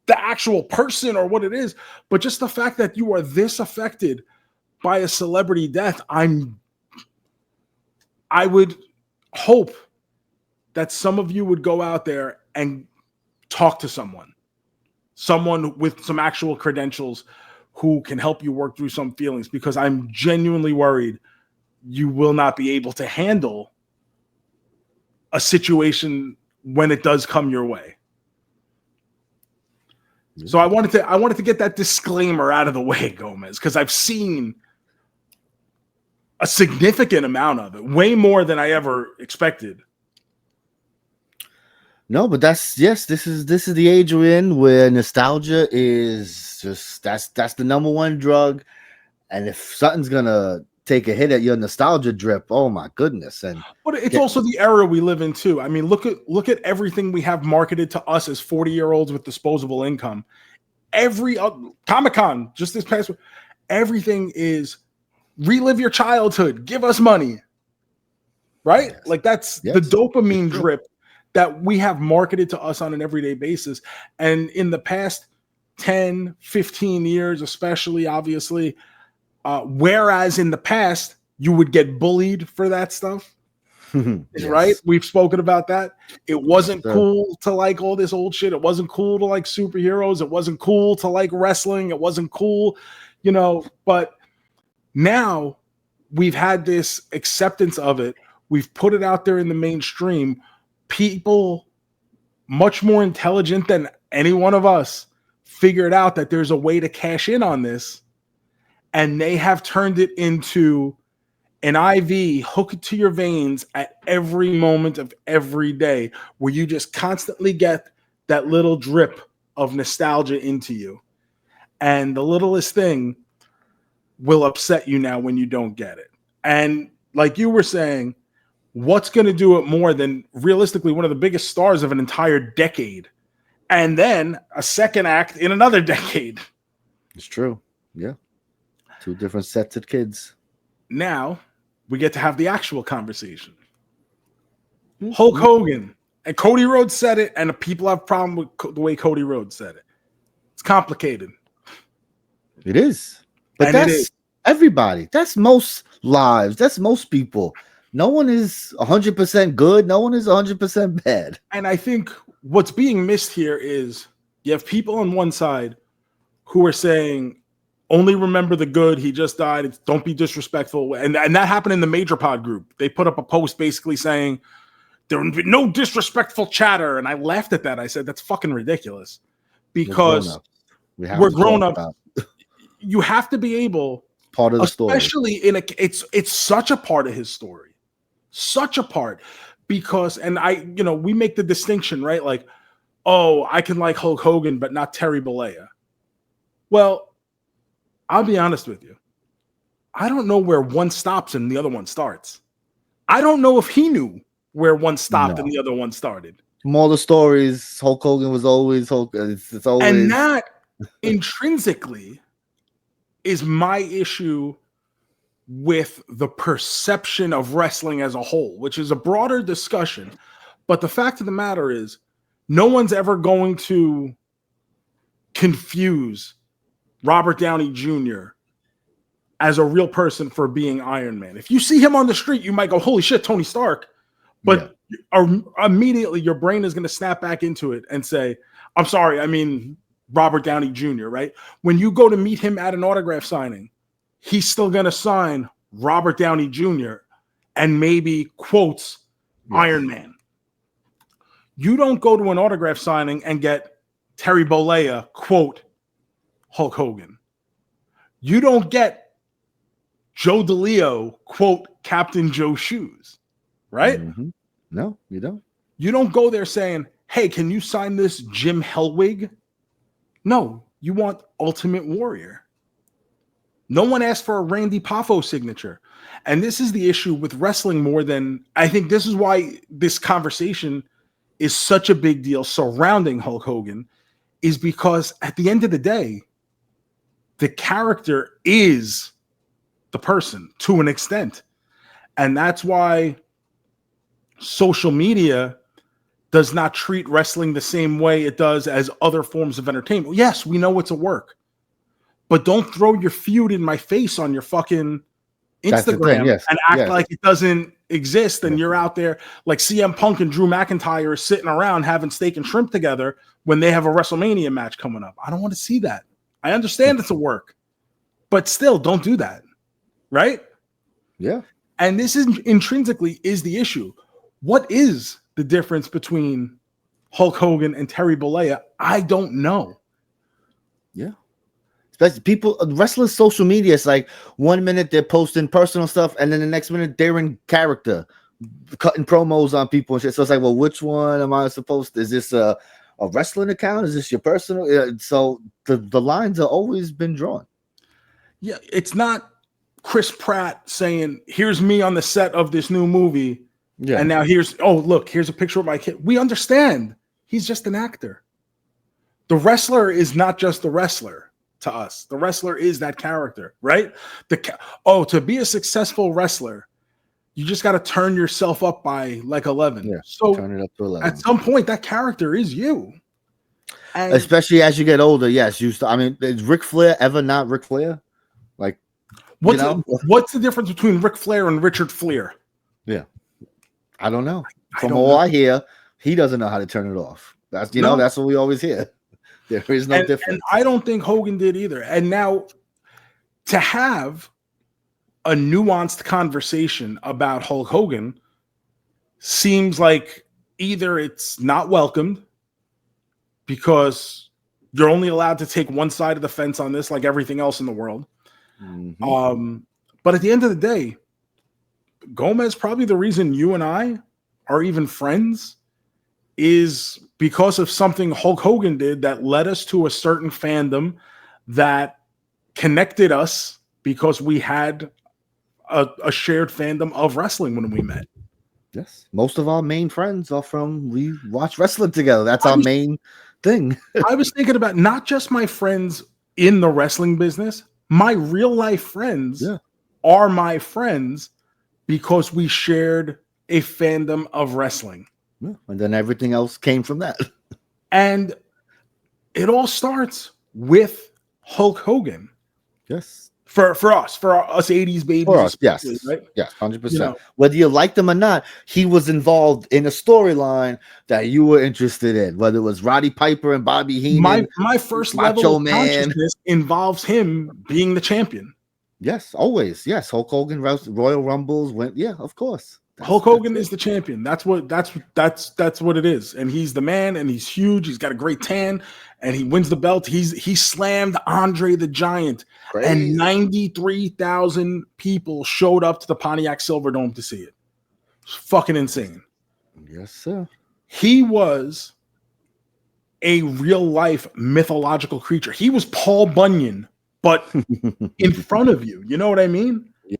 the actual person or what it is, but just the fact that you are this affected by a celebrity death. I would hope that some of you would go out there and talk to someone with some actual credentials who can help you work through some feelings, because I'm genuinely worried you will not be able to handle a situation when it does come your way. So I wanted to get that disclaimer out of the way, JoeMeZ, because I've seen a significant amount of it, way more than I ever expected. No, but this is the age we're in, where nostalgia is just that's the number one drug. And if something's gonna take a hit at your nostalgia drip, oh my goodness. But it's also the era we live in too. I mean, look at everything we have marketed to us as 40-year-olds with disposable income. Every Comic-Con just this past week, everything is relive your childhood, give us money. Right? Yes. Like that's the dopamine drip that we have marketed to us on an everyday basis. And in the past 10, 15 years, especially, obviously, whereas in the past, you would get bullied for that stuff, yes. Right? We've spoken about that. It wasn't cool to like all this old shit. It wasn't cool to like superheroes. It wasn't cool to like wrestling. It wasn't cool, but now we've had this acceptance of it. We've put it out there in the mainstream. People much more intelligent than any one of us figured out that there's a way to cash in on this, and they have turned it into an IV hooked to your veins at every moment of every day, where you just constantly get that little drip of nostalgia into you. And the littlest thing will upset you now when you don't get it. And like you were saying, what's going to do it more than realistically one of the biggest stars of an entire decade, and then a second act in another decade? It's true. Yeah. 2 different sets of kids. Now we get to have the actual conversation. Hulk Hogan, and Cody Rhodes said it, and the people have a problem with the way Cody Rhodes said it. It's complicated. It is. But that's everybody. That's most lives. That's most people. No one is 100% good. No one is 100% bad. And I think what's being missed here is you have people on one side who are saying, only remember the good. He just died. Don't be disrespectful. And that happened in the Major Pod group. They put up a post basically saying, there would be no disrespectful chatter. And I laughed at that. I said, that's fucking ridiculous. Because we're grown up. You have to be able, part of the story, especially it's such a part of his story, such a part, because, and we make the distinction, right? Like, oh, I can like Hulk Hogan, but not Terry Bollea. Well, I'll be honest with you. I don't know where one stops and the other one starts. I don't know if he knew where one stopped and the other one started. From all the stories, Hulk Hogan was always Hulk. It's always, and that intrinsically is my issue with the perception of wrestling as a whole, which is a broader discussion. But the fact of the matter is, no one's ever going to confuse Robert Downey Jr. as a real person for being Iron Man. If you see him on the street, you might go, holy shit, Tony Stark. But immediately your brain is going to snap back into it and say, I'm sorry, I mean Robert Downey Jr., right? When you go to meet him at an autograph signing, he's still going to sign Robert Downey Jr. and maybe quotes Iron Man. You don't go to an autograph signing and get Terry Bollea quote Hulk Hogan. You don't get Joe DeLeo quote Captain Joe Shoes. Right? Mm-hmm. No, you don't. You don't go there saying, hey, can you sign this Jim Hellwig? No, you want Ultimate Warrior. No one asked for a Randy Poffo signature. And this is the issue with wrestling more than, I think this is why this conversation is such a big deal surrounding Hulk Hogan, is because at the end of the day, the character is the person to an extent. And that's why social media does not treat wrestling the same way it does as other forms of entertainment. Yes, we know it's a work, but don't throw your feud in my face on your fucking Instagram and act like it doesn't exist. And you're out there like CM Punk and Drew McIntyre are sitting around having steak and shrimp together when they have a WrestleMania match coming up. I don't want to see that. I understand it's a work, but still don't do that. Right? Yeah. And this is intrinsically is the issue. What is the difference between Hulk Hogan and Terry Bollea? I don't know. Yeah. Especially people, wrestlers' social media, it's like 1 minute they're posting personal stuff, and then the next minute they're in character, cutting promos on people and shit. So it's like, well, which one am I supposed to? Is this a wrestling account? Is this your personal? So the lines have always been drawn. Yeah, it's not Chris Pratt saying, here's me on the set of this new movie. Yeah. And now here's a picture of my kid. We understand. He's just an actor. The wrestler is not just the wrestler to us. The wrestler is that character, right? To be a successful wrestler, you just got to turn yourself up by like 11. Yeah, so turn it up to 11. At some point, that character is you. And especially as you get older, yes. Is Ric Flair ever not Ric Flair? Like, what's the difference between Ric Flair and Richard Flair? Yeah. I don't know. From all I hear, he doesn't know how to turn it off. That's that's what we always hear. There is no difference. And I don't think Hogan did either. And now to have a nuanced conversation about Hulk Hogan seems like either it's not welcomed because you're only allowed to take one side of the fence on this, like everything else in the world. Mm-hmm. But at the end of the day, JoeMeZ, probably the reason you and I are even friends is because of something Hulk Hogan did that led us to a certain fandom that connected us because we had a shared fandom of wrestling when we met. Yes. Most of our main friends are from we watch wrestling together. That's I our was, main thing. I was thinking about not just my friends in the wrestling business, my real life friends Yeah. are my friends because we shared a fandom of wrestling. Yeah. And then everything else came from that. And it all starts with Hulk Hogan. Yes. For us 80s For babies us, especially, yes. right? Yes, You 100%. know, Whether you liked him or not, he was involved in a storyline that you were interested in, whether it was Roddy Piper and Bobby Heenan, my first level of Macho Man. consciousness involves him being the champion. Yes, always. Yes, Hulk Hogan, Royal Rumbles went. Yeah, of course. Hulk That's Hogan it. is the champion. That's what it is. And he's the man, and he's huge. He's got a great tan, and he wins the belt. He slammed Andre the Giant, and Crazy. 93,000 people showed up to the Pontiac Silverdome to see it. It's fucking insane. Yes, sir. He was a real life mythological creature. He was Paul Bunyan, but in front of you. You know what I mean? Yeah.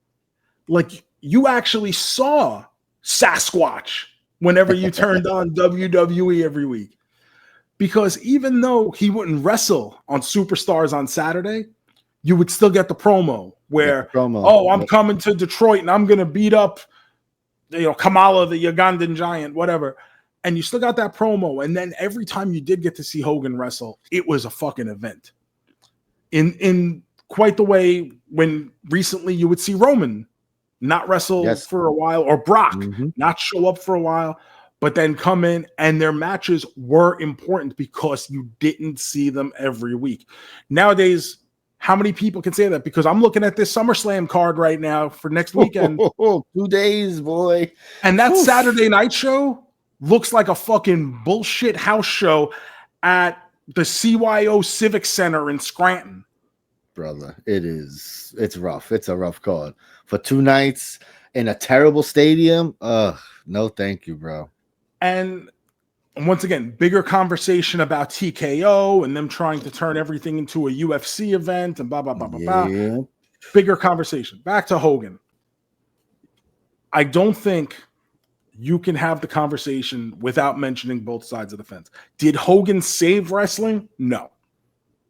Like you actually saw Sasquatch whenever you turned on WWE every week. Because even though he wouldn't wrestle on Superstars on Saturday, you would still get the promo where, oh, I'm coming to Detroit and I'm going to beat up, Kamala, the Ugandan giant, whatever. And you still got that promo. And then every time you did get to see Hogan wrestle, it was a fucking event. In quite the way when recently you would see Roman not wrestle for a while, or Brock not show up for a while, but then come in, and their matches were important because you didn't see them every week. Nowadays, how many people can say that? Because I'm looking at this SummerSlam card right now for next weekend. 2 days, boy. And that Saturday night show looks like a fucking bullshit house show at the CYO Civic Center in Scranton. Brother, it's rough. It's a rough card for 2 nights in a terrible stadium. No, thank you, bro. And once again, bigger conversation about TKO and them trying to turn everything into a UFC event and blah, blah, blah, blah, blah. Bigger conversation. Back to Hogan. I don't think you can have the conversation without mentioning both sides of the fence. Did Hogan save wrestling? No.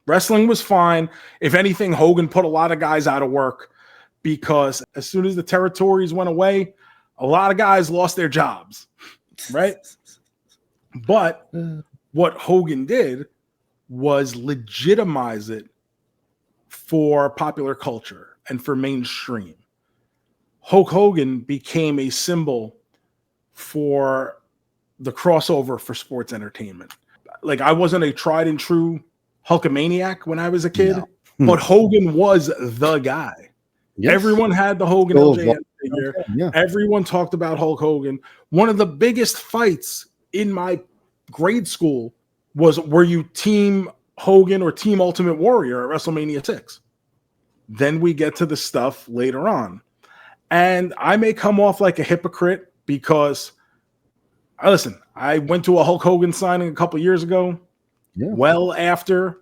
Wrestling was fine. If anything, Hogan put a lot of guys out of work because as soon as the territories went away, a lot of guys lost their jobs, right? But what Hogan did was legitimize it for popular culture and for mainstream. Hulk Hogan became a symbol for the crossover for sports entertainment. Like I wasn't a tried and true Hulkamaniac when I was a kid, but Hogan was the guy. Yes. Everyone had the Hogan LJN figure. Yeah. Everyone talked about Hulk Hogan. One of the biggest fights in my grade school was, were you Team Hogan or Team Ultimate Warrior at WrestleMania 6? Then we get to the stuff later on. And I may come off like a hypocrite because, listen, I went to a Hulk Hogan signing a couple years ago. Yeah. Well, after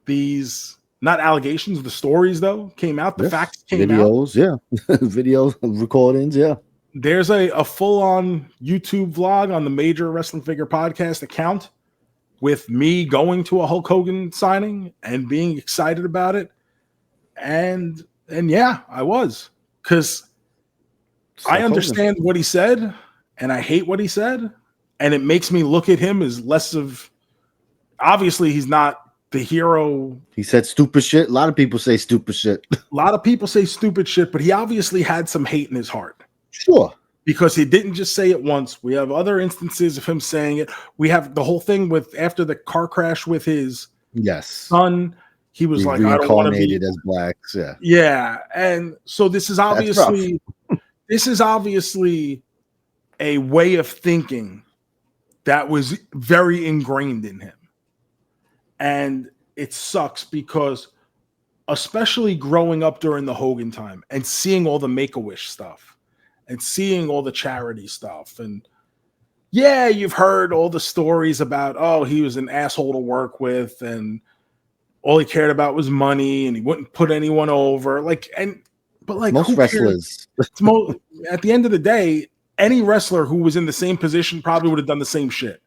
these, not allegations, the stories though came out, the facts came out. Yeah. Videos, recordings, yeah. There's a full-on YouTube vlog on the Major Wrestling Figure Podcast account with me going to a Hulk Hogan signing and being excited about it. And yeah, I was, because I understand what he said and I hate what he said. And it makes me look at him as less of, obviously he's not the hero. He said stupid shit. A lot of people say stupid shit. A lot of people say stupid shit, but he obviously had some hate in his heart. Sure. Because he didn't just say it once. We have other instances of him saying it. We have the whole thing with after the car crash with his son. He was like, I don't want to be as blacks. Yeah. Yeah. And so this is obviously a way of thinking that was very ingrained in him. And it sucks because, especially growing up during the Hogan time and seeing all the Make-A-Wish stuff and seeing all the charity stuff. And yeah, you've heard all the stories about, oh, he was an asshole to work with and all he cared about was money and he wouldn't put anyone over. But most wrestlers. At the end of the day, any wrestler who was in the same position probably would have done the same shit.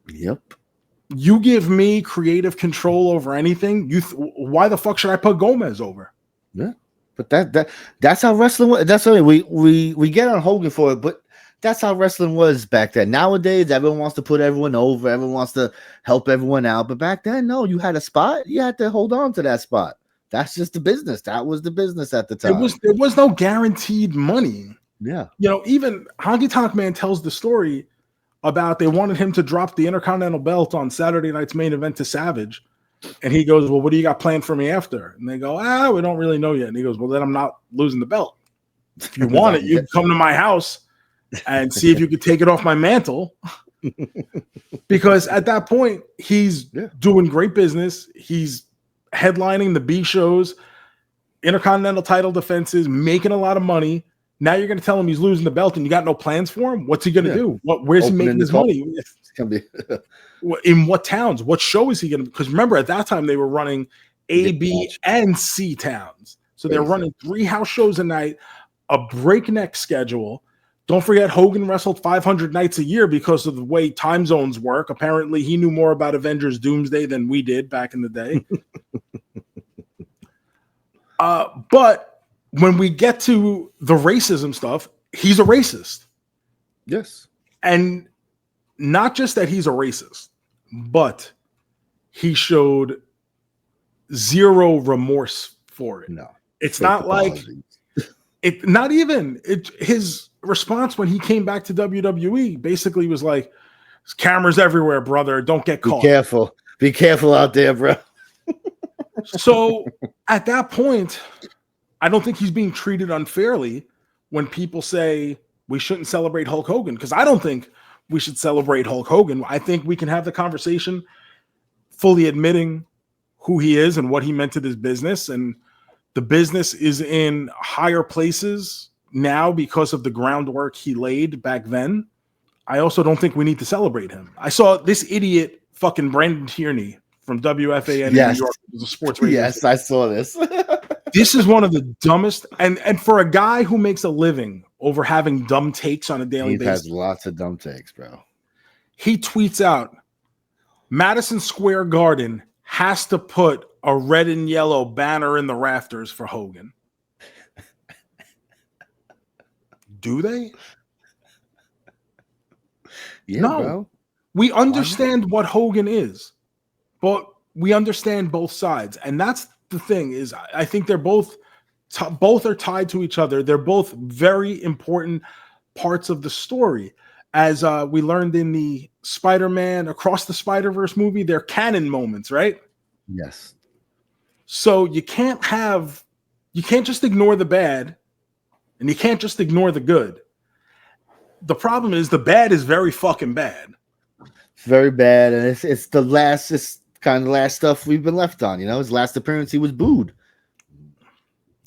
Yep. You give me creative control over anything. Why the fuck should I put JoeMeZ over? Yeah, but that's how wrestling was. That's what we get on Hogan for it, but that's how wrestling was back then. Nowadays, everyone wants to put everyone over. Everyone wants to help everyone out. But back then, no, you had a spot. You had to hold on to that spot. That's just the business. That was the business at the time. There was no guaranteed money. Yeah. Even Honky Tonk Man tells the story about they wanted him to drop the Intercontinental belt on Saturday night's main event to Savage. And he goes, well, what do you got planned for me after? And they go, we don't really know yet. And he goes, well, then I'm not losing the belt. If you want it, you can come to my house and see if you could take it off my mantle. Because at that point, he's doing great business. He's headlining the B shows, Intercontinental title defenses, making a lot of money. Now you're going to tell him he's losing the belt and you got no plans for him? What's he going to do? Where's he making his money? It's gonna be in what towns? What show is he going to? Because remember, at that time, they were running A, B, and C towns. So they're running 3 house shows a night, a breakneck schedule. Don't forget, Hogan wrestled 500 nights a year because of the way time zones work. Apparently, he knew more about Avengers Doomsday than we did back in the day. But when we get to the racism stuff, he's a racist. Yes. And not just that he's a racist, but he showed zero remorse for it. No. It's not like his response when he came back to WWE basically was like, there's cameras everywhere, brother. Don't get caught. Be careful out there, bro. So at that point, I don't think he's being treated unfairly when people say we shouldn't celebrate Hulk Hogan, because I don't think we should celebrate Hulk Hogan. I think we can have the conversation fully admitting who he is and what he meant to this business. And the business is in higher places now because of the groundwork he laid back then. I also don't think we need to celebrate him. I saw this idiot fucking Brandon Tierney from WFAN in New York. It was a sports radio. Yes, I saw this. This is one of the dumbest, and for a guy who makes a living over having dumb takes on a daily basis. He has lots of dumb takes, bro. He tweets out, Madison Square Garden has to put a red and yellow banner in the rafters for Hogan. Do they? Yeah, no. Bro. We understand what Hogan is, but we understand both sides. And that's the thing is, I think they're both are tied to each other. They're both very important parts of the story. As we learned in the Spider-Man Across the Spider-Verse movie, they're canon moments, right? Yes. So you can't just ignore the bad and you can't just ignore the good. The problem is the bad is very fucking bad. It's very bad. And it's kind of the last stuff we've been left on. His last appearance, he was booed.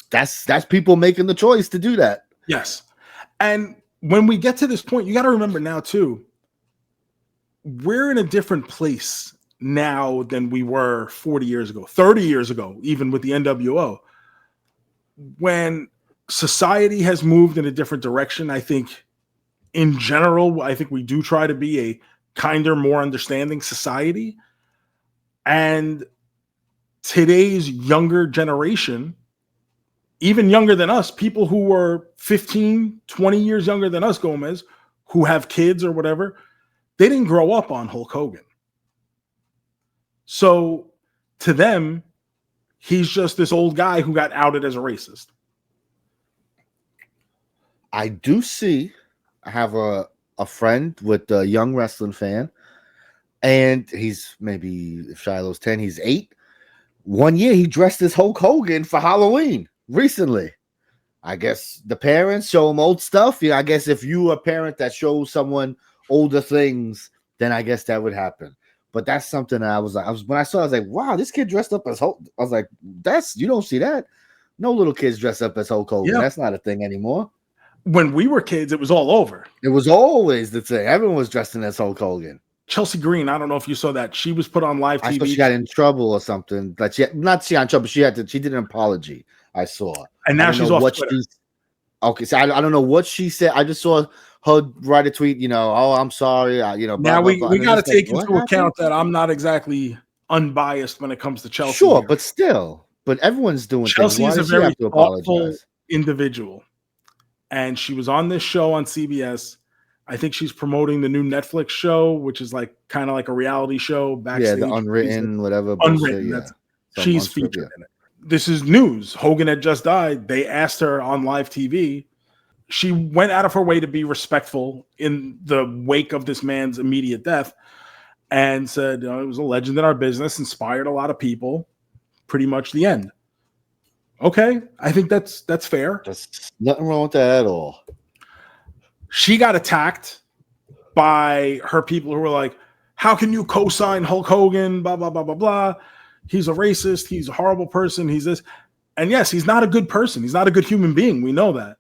That's people making the choice to do that. Yes. And when we get to this point, you got to remember now too, we're in a different place now than we were 40 years ago, 30 years ago, even with the NWO. When society has moved in a different direction, I think in general, I think we do try to be a kinder, more understanding society. And today's younger generation, even younger than us, people who were 15, 20 years younger than us, JoeMeZ, who have kids or whatever, they didn't grow up on Hulk Hogan. So to them, he's just this old guy who got outed as a racist. I do see, I have a friend with a young wrestling fan, and he's maybe, if Shiloh's 10, he's 8. One year he dressed as Hulk Hogan for Halloween recently. I guess the parents show him old stuff. I guess if you're a parent that shows someone older things, then I guess that would happen. But that's something that when I saw it, I was like, wow, this kid dressed up as Hulk. I was like, you don't see that. No little kids dress up as Hulk Hogan. Yep. That's not a thing anymore. When we were kids, it was all over. It was always the thing. Everyone was dressing as Hulk Hogan. Chelsea Green, I don't know if you saw that. She was put on live TV. I saw she got in trouble or something. Like she got in trouble. She did an apology. I saw. And now she's off Twitter. Okay, so I don't know what she said. I just saw he'll write a tweet, oh, I'm sorry, blah, Now blah, blah. we And got to it's like, take what into happened? account that I'm not exactly unbiased when it comes to Chelsea Sure, here. but still, everyone's doing things. Chelsea Why is a does she very have to thoughtful apologize? individual, and she was on this show on CBS. I think she's promoting the new Netflix show, which is like kind of like a reality show backstage. Yeah, the unwritten, whatever bullshit. Unwritten. Yeah, She's featured in it. This is news. Hogan had just died. They asked her on live TV. She went out of her way to be respectful in the wake of this man's immediate death and said, it was a legend in our business, inspired a lot of people. Pretty much the end. Okay, I think that's fair. There's nothing wrong with that at all. She got attacked by her people who were like, how can you co-sign Hulk Hogan? Blah, blah, blah, blah, blah. He's a racist. He's a horrible person. He's this. And yes, he's not a good person. He's not a good human being. We know that.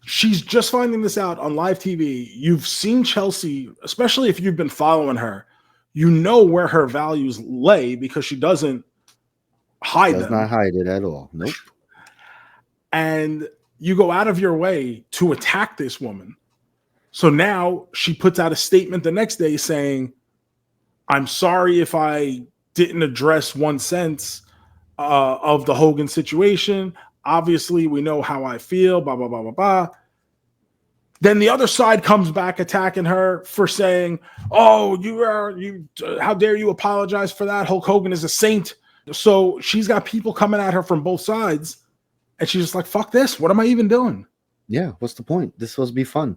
She's just finding this out on live TV. You've seen Chelsea, especially if you've been following her, you know where her values lay because she doesn't hide them. Does not hide it at all. Nope. And you go out of your way to attack this woman. So now she puts out a statement the next day saying, I'm sorry if I didn't address 1 cent of the Hogan situation. Obviously, we know how I feel, blah, blah, blah, blah, blah. Then the other side comes back attacking her for saying, oh, how dare you apologize for that? Hulk Hogan is a saint. So she's got people coming at her from both sides. And she's just like, fuck this. What am I even doing? Yeah, what's the point? This is supposed to be fun.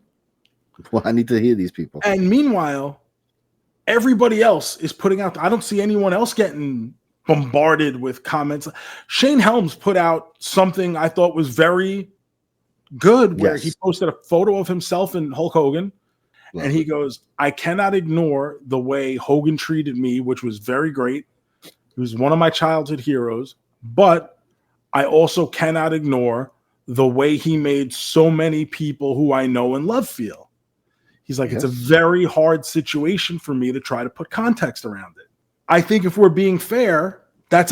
Well, I need to hear these people. And meanwhile, everybody else is putting out, I don't see anyone else getting bombarded with comments. Shane Helms put out something I thought was very good, where he posted a photo of himself and Hulk Hogan. And he goes, I cannot ignore the way Hogan treated me, which was very great. He was one of my childhood heroes, but I also cannot ignore the way he made so many people who I know and love feel. He's like, it's a very hard situation for me to try to put context around it. I think if we're being fair, that's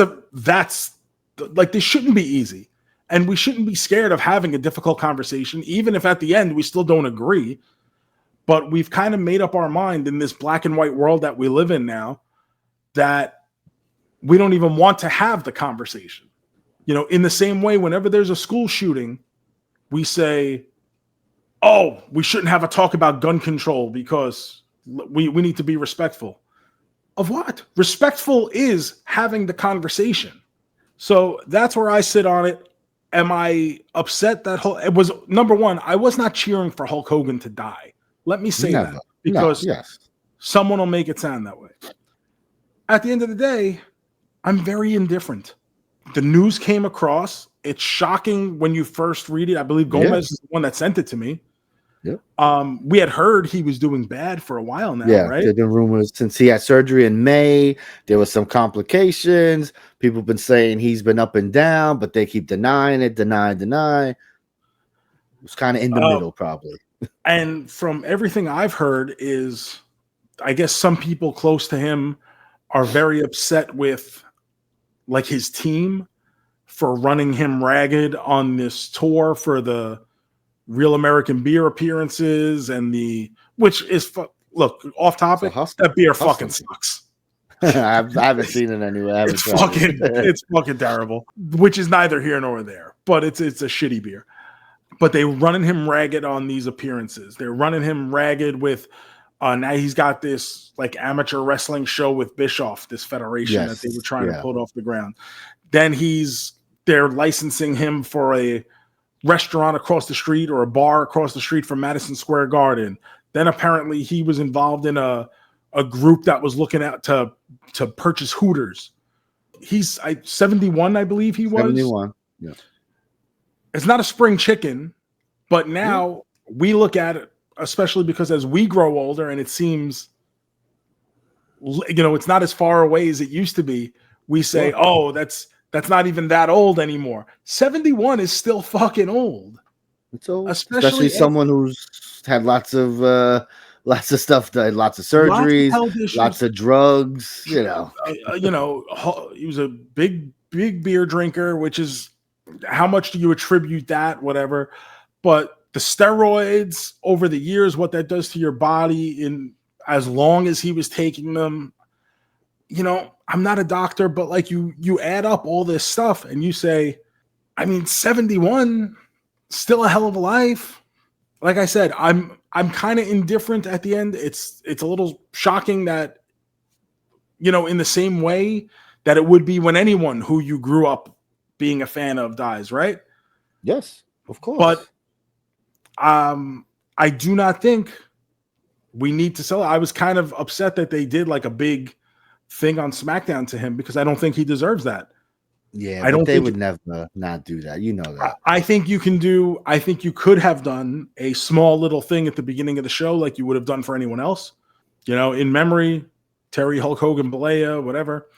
like, this shouldn't be easy. And we shouldn't be scared of having a difficult conversation, even if at the end we still don't agree. But we've kind of made up our mind in this black and white world that we live in now that we don't even want to have the conversation. In the same way, whenever there's a school shooting, we say, oh, we shouldn't have a talk about gun control because we need to be respectful. Of what? Respectful is having the conversation. So that's where I sit on it. Am I upset that it was, number one, I was not cheering for Hulk Hogan to die. Let me say that, because someone will make it sound that way. At the end of the day, I'm very indifferent. The news came across. It's shocking when you first read it. I believe JoeMeZ is the one that sent it to me. Yep. We had heard he was doing bad for a while now, right? There's been rumors since he had surgery in May. There was some complications. People have been saying he's been up and down, but they keep denying it, deny. It was kind of in the middle, probably. And from everything I've heard is, I guess some people close to him are very upset with like his team for running him ragged on this tour for the Real American Beer appearances and which is, look, off topic, that beer fucking sucks. I haven't seen it anyway. It's fucking terrible, which is neither here nor there, but it's a shitty beer. But they running him ragged on these appearances. They're running him ragged with, now he's got this like amateur wrestling show with Bischoff, this federation that they were trying to put off the ground. Then they're licensing him for a restaurant across the street or a bar across the street from Madison Square Garden. Then apparently he was involved in a group that was looking at to purchase Hooters. He's 71, I believe he was. 71. Yeah. It's not a spring chicken, but now we look at it, especially because as we grow older and it seems, it's not as far away as it used to be. We say, oh, that's not even that old anymore. 71 is still fucking old. It's old, especially someone who's had lots of stuff, lots of surgeries, lots of drugs. He was a big beer drinker, which is, how much do you attribute that? Whatever. But the steroids over the years, what that does to your body in as long as he was taking them. You know, I'm not a doctor, but like you add up all this stuff and you say, I mean, 71, still a hell of a life. Like I said, I'm kind of indifferent at the end. It's a little shocking that, you know, in the same way that it would be when anyone who you grew up being a fan of dies, right? Yes, of course. But I do not think we need to sell it. I was kind of upset that they did like a big thing on SmackDown to him because I don't think he deserves that. Yeah, I don't think they would never not do that. You know that. I think you could have done a small little thing at the beginning of the show like you would have done for anyone else. You know, in memory, Terry, Hulk Hogan, Balea, whatever.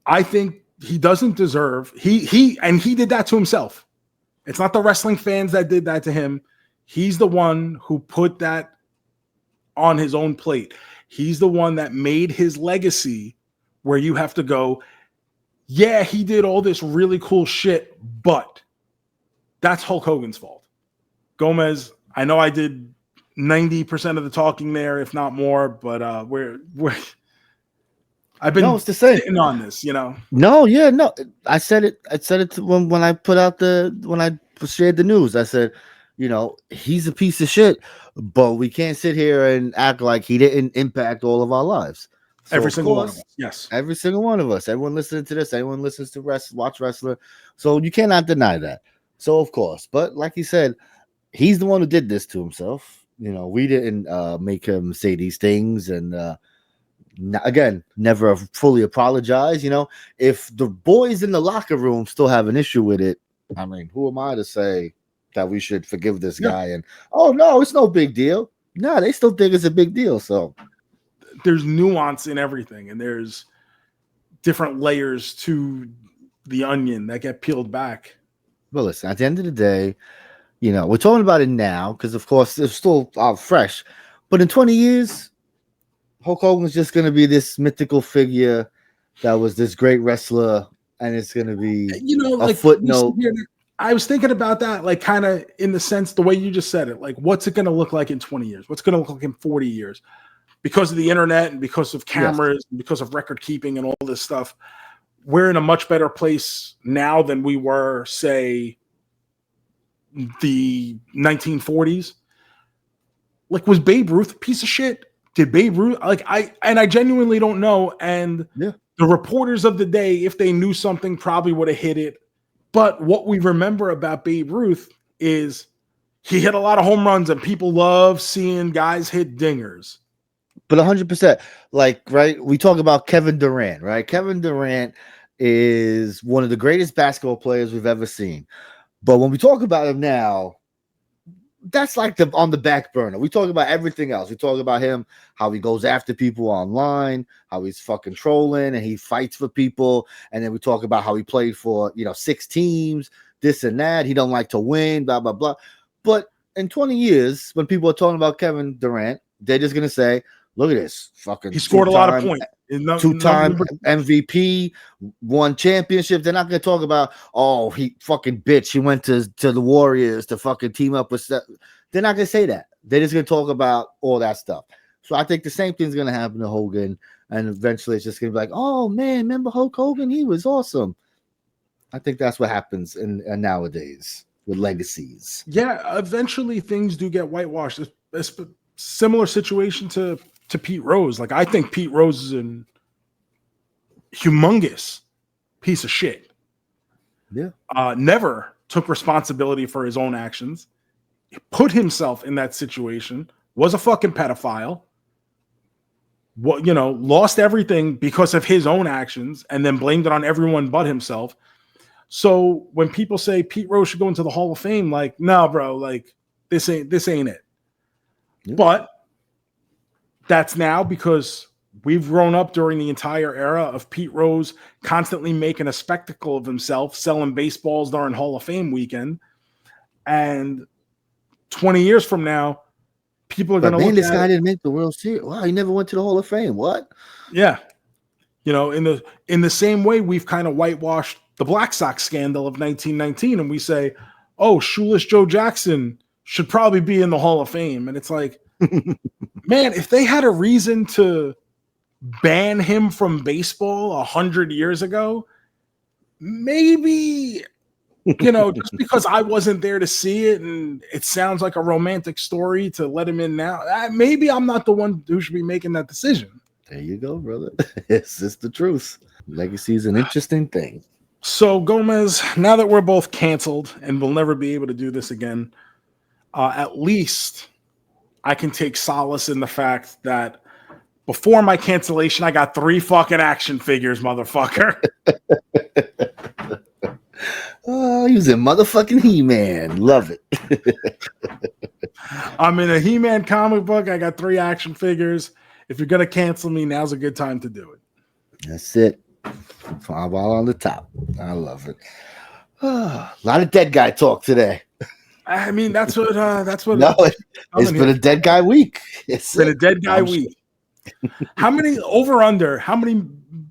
I think he doesn't deserve. He did that to himself. It's not the wrestling fans that did that to him. He's the one who put that on his own plate. He's the one that made his legacy where you have to go, yeah, he did all this really cool shit, but that's Hulk Hogan's fault. JoeMeZ, I know I did 90% of the talking there, if not more, but I've been sitting on this, you know. No. I said it when I put out when I shared the news. I said, you know, he's a piece of shit, but we can't sit here and act like he didn't impact all of our lives. So every single one of us. Yes. Every single one of us. Everyone listening to this, everyone listens to watch wrestler. So you cannot deny that. So of course, but like he said, he's the one who did this to himself. You know, we didn't make him say these things, and again, never fully apologize. You know, if the boys in the locker room still have an issue with it, I mean, who am I to say that we should forgive this guy? And oh no, it's no big deal. No, they still think it's a big deal. So there's nuance in everything, and there's different layers to the onion that get peeled back. Well, listen, at the end of the day, you know, we're talking about it now because, of course, it's still fresh. But in 20 years, Hulk Hogan's just going to be this mythical figure that was this great wrestler, and it's going to be, you know, a like footnote. I was thinking about that, like kind of in the sense, the way you just said it, like what's it going to look like in 20 years? What's going to look like in 40 years? Because of the internet and because of cameras and because of record keeping and all this stuff, we're in a much better place now than we were, say, the 1940s. Like, was Babe Ruth a piece of shit? Did Babe Ruth, I genuinely don't know. And the reporters of the day, if they knew something, probably would have hit it. But what we remember about Babe Ruth is he hit a lot of home runs, and people love seeing guys hit dingers. But 100%, like, right, we talk about Kevin Durant, right? Kevin Durant is one of the greatest basketball players we've ever seen. But when we talk about him now, that's like on the back burner. We talk about everything else. We talk about him, how he goes after people online, how he's fucking trolling and he fights for people. And then we talk about how he played for, 6 teams, this and that. He don't like to win, blah, blah, blah. But in 20 years, when people are talking about Kevin Durant, they're just going to say, look at this fucking. He scored a lot of points. Two-time MVP, won championship. They're not going to talk about, oh, he fucking bitch. He went to the Warriors to fucking team up with. They're not going to say that. They're just going to talk about all that stuff. So I think the same thing's going to happen to Hogan, and eventually it's just going to be like, oh man, remember Hulk Hogan? He was awesome. I think that's what happens in nowadays with legacies. Yeah, eventually things do get whitewashed. It's a similar situation to Pete Rose. Like, I think Pete Rose is a humongous piece of shit. Yeah. Never took responsibility for his own actions. He put himself in that situation, was a fucking pedophile, lost everything because of his own actions, and then blamed it on everyone but himself. So when people say Pete Rose should go into the Hall of Fame, like, no, bro, like this ain't it. Yeah. But that's now because we've grown up during the entire era of Pete Rose constantly making a spectacle of himself, selling baseballs during Hall of Fame weekend. And 20 years from now, people are going to look at this guy didn't make the World Series. Wow, he never went to the Hall of Fame. What? Yeah. In the same way we've kind of whitewashed the Black Sox scandal of 1919, and we say, oh, Shoeless Joe Jackson should probably be in the Hall of Fame. And it's like, man, if they had a reason to ban him from baseball 100 years ago, maybe, just because I wasn't there to see it and it sounds like a romantic story to let him in now, maybe I'm not the one who should be making that decision. There you go, brother. It's just the truth. Legacy is an interesting thing. So, JoeMeZ, now that we're both canceled and we'll never be able to do this again, at least I can take solace in the fact that before my cancellation, I got 3 fucking action figures, motherfucker. Oh, he was in motherfucking He-Man. Love it. I'm in a He-Man comic book. I got 3 action figures. If you're going to cancel me, now's a good time to do it. That's it. Fireball on the top. I love it. A lot of dead guy talk today. I mean, that's what. No, it's been a dead guy week. It's been a dead guy week. How many over under? How many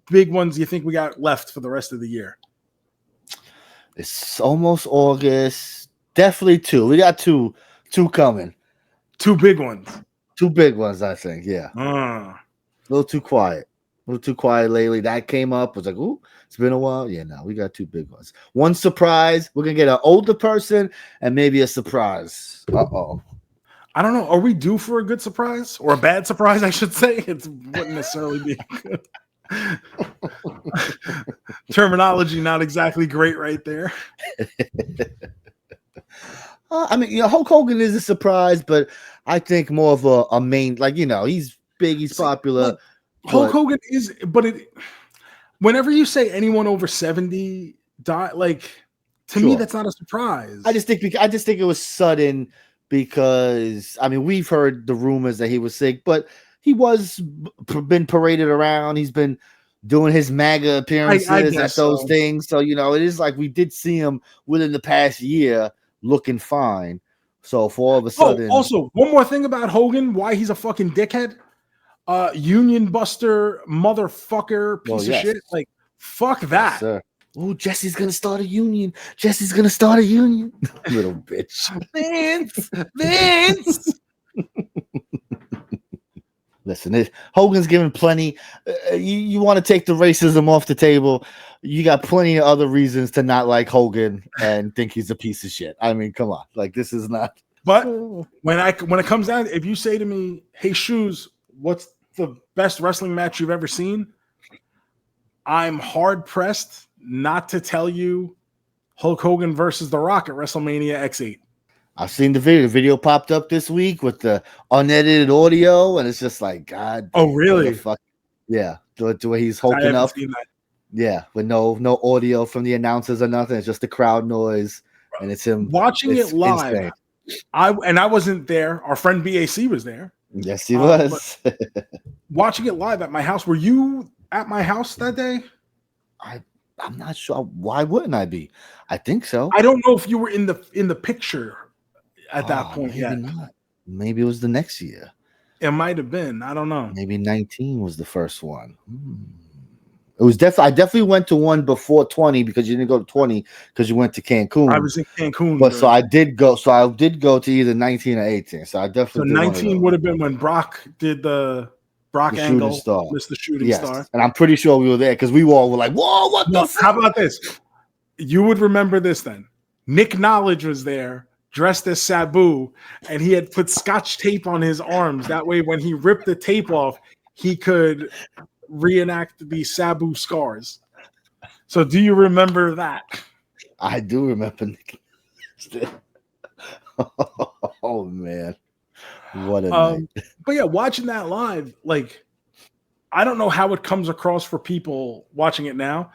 big ones do you think we got left for the rest of the year? It's almost August. Definitely 2. We got two coming. 2 big ones. 2 big ones, I think. Yeah. A little too quiet. A little too quiet lately. That came up. Was like, ooh, it's been a while. Yeah, no, we got 2 big ones. One surprise. We're gonna get an older person and maybe a surprise. Uh-oh. I don't know. Are we due for a good surprise or a bad surprise? I should say it wouldn't necessarily be good. Terminology not exactly great right there. I mean, Hulk Hogan is a surprise, but I think more of a main, like, he's big, he's popular. Hulk Hogan is, but whenever you say anyone over 70 die, like, to me, that's not a surprise. I just think it was sudden because, I mean, we've heard the rumors that he was sick, but he was been paraded around. He's been doing his MAGA appearances at those things. So, it is like we did see him within the past year looking fine. So for all of a sudden. Also, one more thing about Hogan, why he's a fucking dickhead. Union buster motherfucker piece of shit. Like, fuck that. Yes, oh, Jesse's gonna start a union. Little bitch. Vince. Listen, Hogan's given plenty. You want to take the racism off the table. You got plenty of other reasons to not like Hogan and think he's a piece of shit. I mean, come on. Like, this is not. But when it comes down, if you say to me, hey, Shoes, what's the best wrestling match you've ever seen? I'm hard pressed not to tell you Hulk Hogan versus The Rock at WrestleMania X8. I've seen the video. The video popped up this week with the unedited audio, and it's just like, God. Oh, really? Fuck? Yeah. The way he's hulking up. Seen that. Yeah, with no audio from the announcers or nothing. It's just the crowd noise, and it's him watching it live. Insane. I wasn't there. Our friend BAC was there. Yes, he was. Watching it live at my house. Were you at my house that day? I'm not sure. Why wouldn't I be? I think so. I don't know if you were in the picture at that point maybe yet. Not. Maybe it was the next year. It might have been. I don't know. Maybe 19 was the first one. It was definitely. I definitely went to one before 20 because you didn't go to 20 because you went to Cancun. I was in Cancun, but so I did go. So I did go to either 19 or 18. So I definitely. So 19 would have been when Brock did the Angle, missed the shooting star, and I'm pretty sure we were there because we all were like, "Whoa, what the fuck?" How about this? You would remember this then. Nick Knowledge was there, dressed as Sabu, and he had put Scotch tape on his arms. That way, when he ripped the tape off, he could reenact the Sabu scars. So, do you remember that? I do remember Nick. Oh man. What a night. But yeah, watching that live, like, I don't know how it comes across for people watching it now.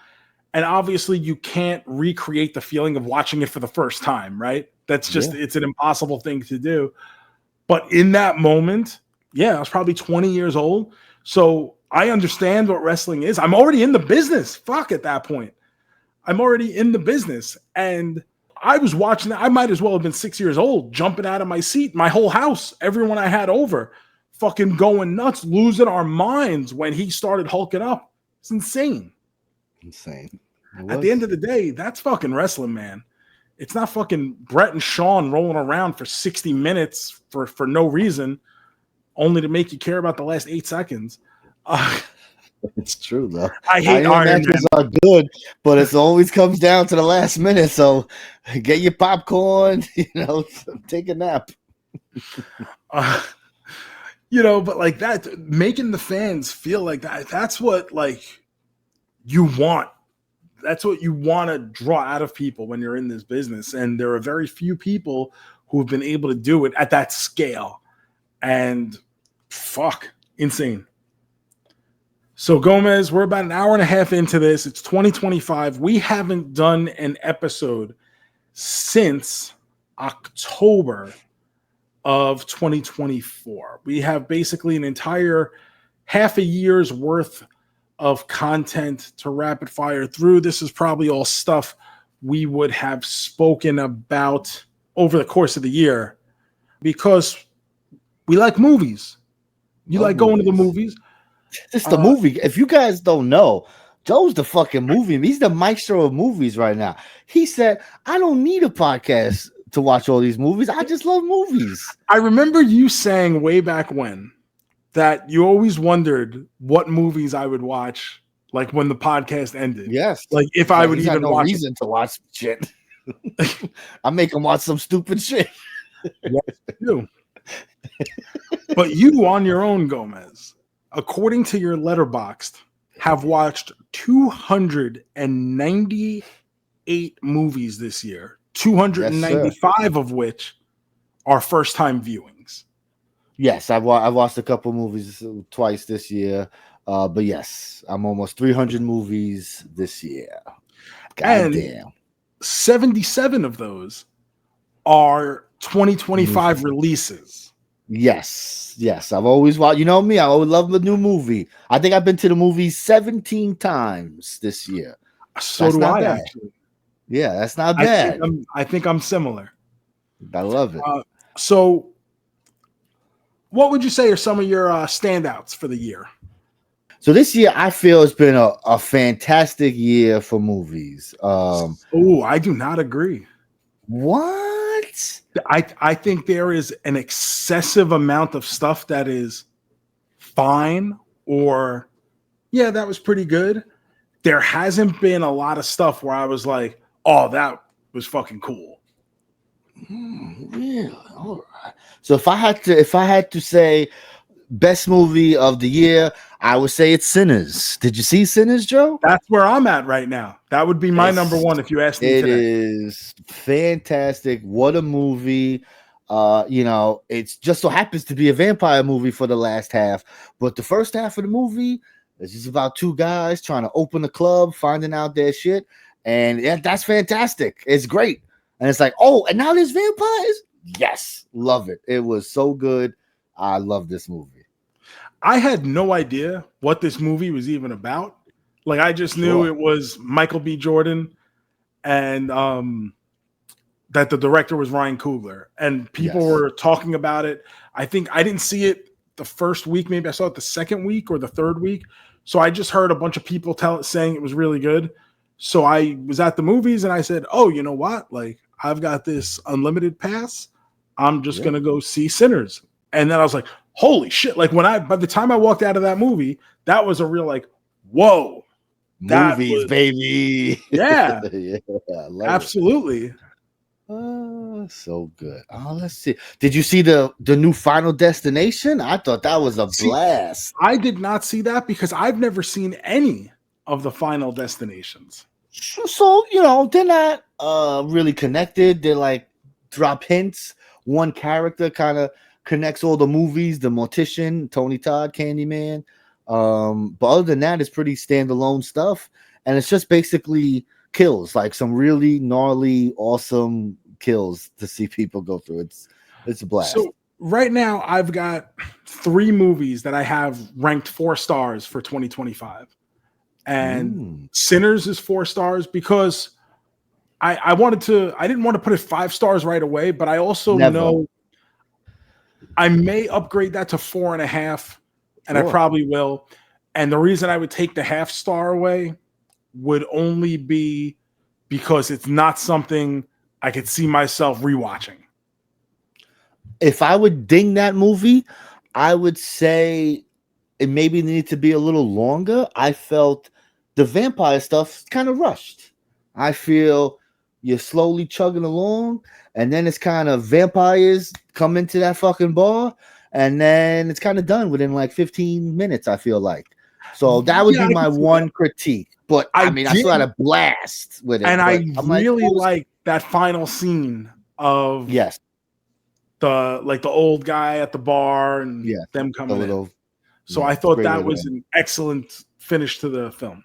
And obviously you can't recreate the feeling of watching it for the first time, right? That's just, it's an impossible thing to do. But in that moment, I was probably 20 years old. So I understand what wrestling is. I'm already in the business. Fuck, at that point. I'm already in the business. And I was watching that. I might as well have been 6 years old, jumping out of my seat. My whole house, everyone I had over, fucking going nuts, losing our minds when he started hulking up. It's insane. Insane. At the end of the day, that's fucking wrestling, man. It's not fucking Brett and Sean rolling around for 60 minutes for no reason, only to make you care about the last 8 seconds. It's true though. I hate Iron Iron matches Man. are good, but it always comes down to the last minute. So get your popcorn, take a nap. But like that, making the fans feel like that's what like you want. That's what you want to draw out of people when you're in this business. And there are very few people who have been able to do it at that scale. And fuck, insane. So JoeMeZ, we're about an hour and a half into this. It's 2025. We haven't done an episode since October of 2024. We have basically an entire half a year's worth of content to rapid fire through. This is probably all stuff we would have spoken about over the course of the year because we like movies. You like going to the movies. It's the movie. If you guys don't know, Joe's the fucking movie. He's the maestro of movies right now. He said, I don't need a podcast to watch all these movies. I just love movies. I remember you saying way back when that you always wondered what movies I would watch, like when the podcast ended. Yes. Like if I would even no watch reason to watch shit. I make him watch some stupid shit. Yes, you do. But you on your own, JoeMeZ, according to your Letterboxd, have watched 298 movies this year, 295 of which are first-time viewings. Yes, I've watched a couple movies twice this year, but yes, I'm almost 300 movies this year. God damn. 77 of those are 2025 releases. Yes. I've always watched. You know me, I always love the new movie. I think I've been to the movie 17 times this year. So that's do not I, bad. actually. Yeah, that's not bad. I think I'm similar. I love it. So what would you say are some of your standouts for the year? So this year, I feel it's been a fantastic year for movies. I do not agree. What? I think there is an excessive amount of stuff that is fine or, yeah, that was pretty good. There hasn't been a lot of stuff where I was like, oh, that was fucking cool. Really? All right. So if I had to say best movie of the year, I would say it's Sinners. Did you see Sinners, Joe? That's where I'm at right now. That would be my number one if you asked me today. It is fantastic. What a movie. It just so happens to be a vampire movie for the last half, but the first half of the movie is just about two guys trying to open a club, finding out their shit, and that's fantastic. It's great. And it's like, oh, and now there's vampires? Yes, love it. It was so good. I love this movie. I had no idea what this movie was even about. Like, I just knew it was Michael B. Jordan and that the director was Ryan Coogler. And people were talking about it. I think I didn't see it the first week. Maybe I saw it the second week or the third week. So I just heard a bunch of people saying it was really good. So I was at the movies and I said, oh, you know what? Like, I've got this unlimited pass. I'm just going to go see Sinners. And then I was like, holy shit. Like by the time I walked out of that movie, that was a real like, whoa. Movies, baby. Yeah. Absolutely. It. So good. Oh, let's see. Did you see the new Final Destination? I thought that was a blast. I did not see that because I've never seen any of the Final Destinations. So, they're not really connected. They're like drop hints. One character kind of connects all the movies, the Mortician, Tony Todd, Candyman. But other than that, it's pretty standalone stuff. And it's just basically kills, like some really gnarly, awesome kills to see people go through. It's a blast. So right now, I've got 3 movies that I have ranked 4 stars for 2025. And Sinners is 4 stars because I didn't want to put it 5 stars right away, but I also know I may upgrade that to 4.5, and I probably will. And the reason I would take the half star away would only be because it's not something I could see myself rewatching. If I would ding that movie, I would say it maybe needed to be a little longer. I felt the vampire stuff kind of rushed. I feel you're slowly chugging along, and then it's kind of vampires come into that fucking bar, and then it's kind of done within like 15 minutes, I feel like. So that would be I my can see one that. critique. But I mean, I still had a blast with it. And But I I'm really like, like that final scene of yes, the old guy at the bar and yes, them coming in. So I it's a thought great way that to was end. an excellent finish to the film.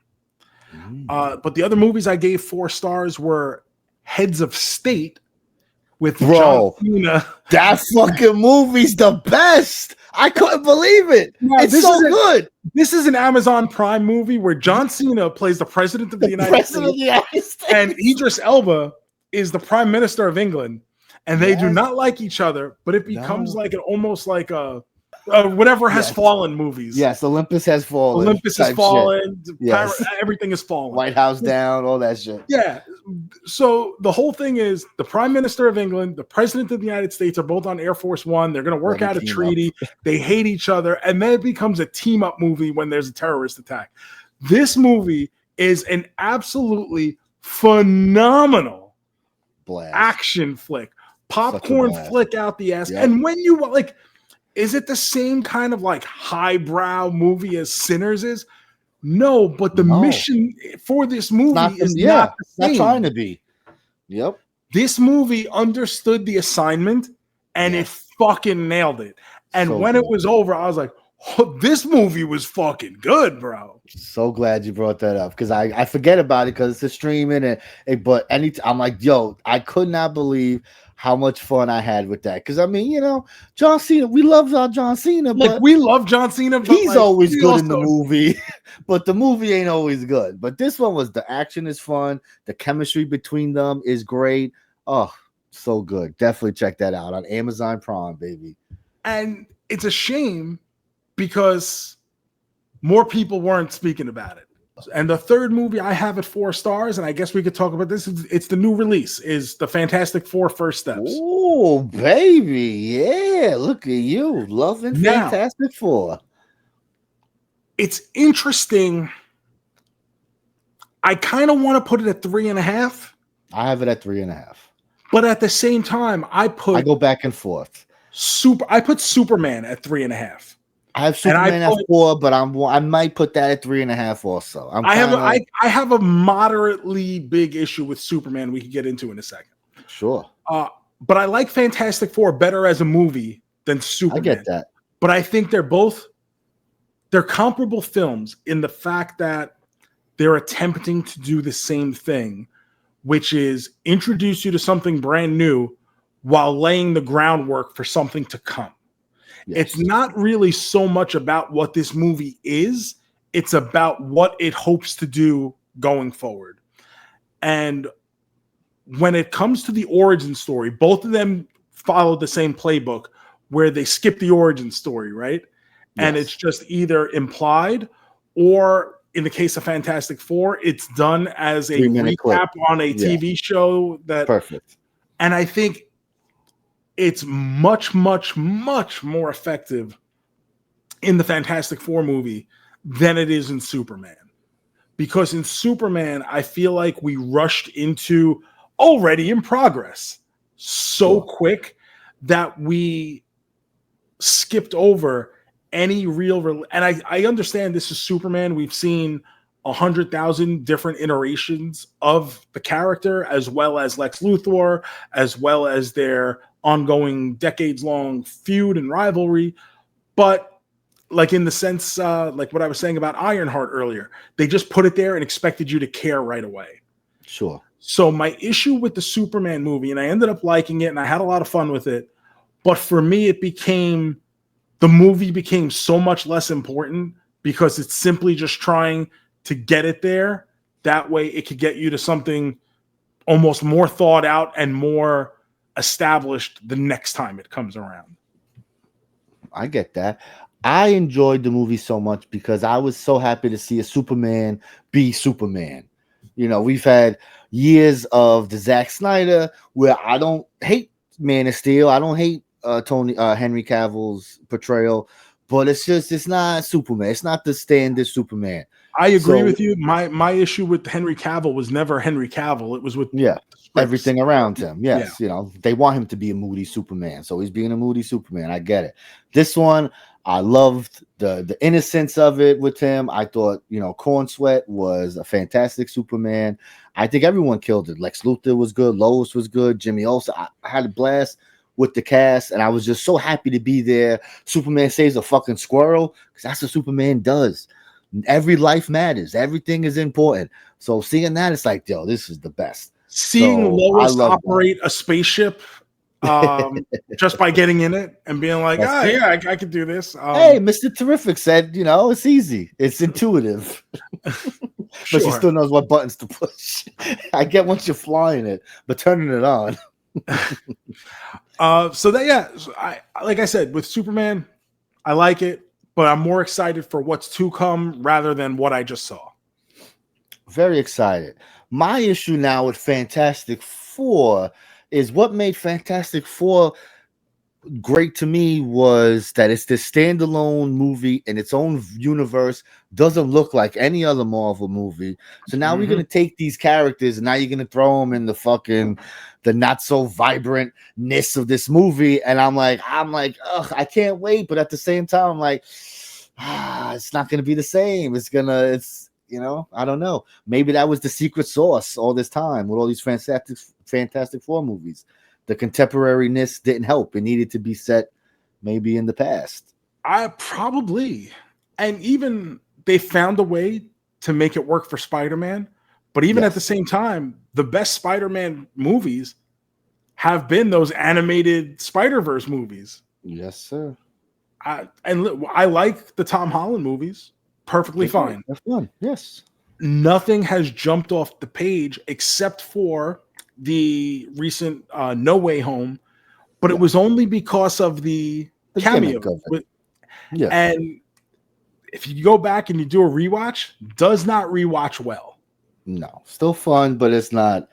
Mm. But the other movies I gave 4 stars were Heads of State with John Bro, Cena. that fucking movie's the best. I couldn't believe it. Now, It's so good. This is an Amazon Prime movie where John Cena plays the president of the The United president of States, the United States. and Idris Elba is the prime minister of England, and they do Yes. not like each other. But it becomes No. like almost like a whatever has Yes. fallen movies. Yes, Olympus has fallen. Olympus has type fallen. shit. Yes. Everything has fallen. White House down, all that shit. Yeah. So the whole thing is the Prime Minister of England, the President of the United States are both on Air Force One. They're going to work out a treaty. They hate each other. And then it becomes a team up movie when there's a terrorist attack. This movie is an absolutely phenomenal blast action flick, popcorn flick out the ass. Yep. And when you like, is it the same kind of like highbrow movie as Sinners is? No, but the mission for this movie is not the same. Not trying to be. Yep. This movie understood the assignment and it fucking nailed it. And so when it was over, I was like, oh, this movie was fucking good, bro. So glad you brought that up because I forget about it because it's a streaming but I'm like, yo, I could not believe how much fun I had with that. Because I mean, you know, John Cena, we love our John Cena, but we love John Cena, but he's always good in the movie, but the movie ain't always good. But this one was the action is fun, the chemistry between them is great. Oh, so good. Definitely check that out on Amazon Prime, baby. And it's a shame because more people weren't speaking about it. And the third movie I have at 4 stars, and I guess we could talk about this. It's the new release, is the Fantastic Four: First Steps. Oh, baby, yeah! Look at you, loving Fantastic Four. It's interesting. I kind of want to put it at 3.5. I have it at 3.5. But at the same time, I go back and forth. I put Superman at 3.5. I have Superman at 4, but I might put that at 3.5 also. I have a moderately big issue with Superman we could get into in a second. Sure. But I like Fantastic Four better as a movie than Superman. I get that. But I think they're comparable films in the fact that they're attempting to do the same thing, which is introduce you to something brand new while laying the groundwork for something to come. Yes. It's not really so much about what this movie is. It's about what it hopes to do going forward. And when it comes to the origin story, both of them follow the same playbook where they skip the origin story, right? Yes. And it's just either implied or in the case of Fantastic Four, it's done as a recap on a TV show that perfect. And I think it's much, much, much more effective in the Fantastic Four movie than it is in Superman. Because in Superman, I feel like we rushed into already in progress so quick that we skipped over any real. And I understand this is Superman. We've seen 100,000 different iterations of the character, as well as Lex Luthor, as well as their ongoing decades-long feud and rivalry. But like in the sense, like what I was saying about Ironheart earlier, they just put it there and expected you to care right away. Sure. So my issue with the Superman movie, and I ended up liking it and I had a lot of fun with it, but for me, the movie became so much less important because it's simply just trying to get it there. That way it could get you to something almost more thought out and more established the next time it comes around. I get that. I enjoyed the movie so much because I was so happy to see a Superman be Superman. We've had years of the Zack Snyder where I don't hate Man of Steel. I don't hate Henry Cavill's portrayal, but it's not Superman. It's not the standard Superman. I agree with you. My issue with Henry Cavill was never Henry Cavill. It was with everything around him. Yes, they want him to be a moody Superman, so he's being a moody Superman. I get it. This one, I loved the innocence of it with him. I thought, Corn Sweat was a fantastic Superman. I think everyone killed it. Lex Luthor was good. Lois was good. Jimmy Olsen. I had a blast with the cast, and I was just so happy to be there. Superman saves a fucking squirrel because that's what Superman does. Every life matters. Everything is important. So seeing that, it's like, yo, this is the best. Seeing Lois operate a spaceship just by getting in it and being like, I could do this. Hey, Mr. Terrific said, it's easy. It's intuitive. But she still knows what buttons to push. I get once you're flying it, but turning it on. Like I said, with Superman, I like it. But I'm more excited for what's to come rather than what I just saw. Very excited. My issue now with Fantastic Four is what made Fantastic Four great to me was that it's this standalone movie in its own universe, doesn't look like any other Marvel movie. So now we're going to take these characters and now you're going to throw them in the not so vibrantness of this movie. And I'm like, ugh, I can't wait. But at the same time, I'm like, it's not going to be the same. I don't know. Maybe that was the secret sauce all this time with all these Fantastic Four movies. The contemporariness didn't help. It needed to be set maybe in the past. Probably. And even they found a way to make it work for Spider-Man. But even at the same time, the best Spider-Man movies have been those animated Spider-Verse movies. Yes, sir. I like the Tom Holland movies. Perfectly fine. That's fun. Yes. Nothing has jumped off the page except for the recent No Way Home, but it was only because of the cameo. And if you go back and you do a rewatch, does not rewatch well. No, still fun, but it's not.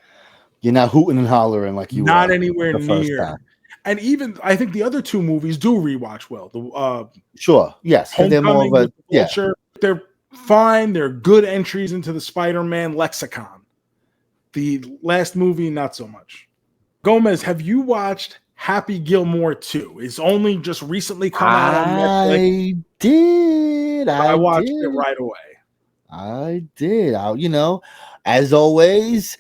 You're not hooting and hollering like you not were anywhere the first near. time. And even I think the other two movies do rewatch well. Sure, yes, they're more of a They're fine. They're good entries into the Spider-Man lexicon. The last movie, not so much. JoeMeZ, have you watched Happy Gilmore 2? It's only just recently come out on Netflix. I did. I watched it right away. I did. As always,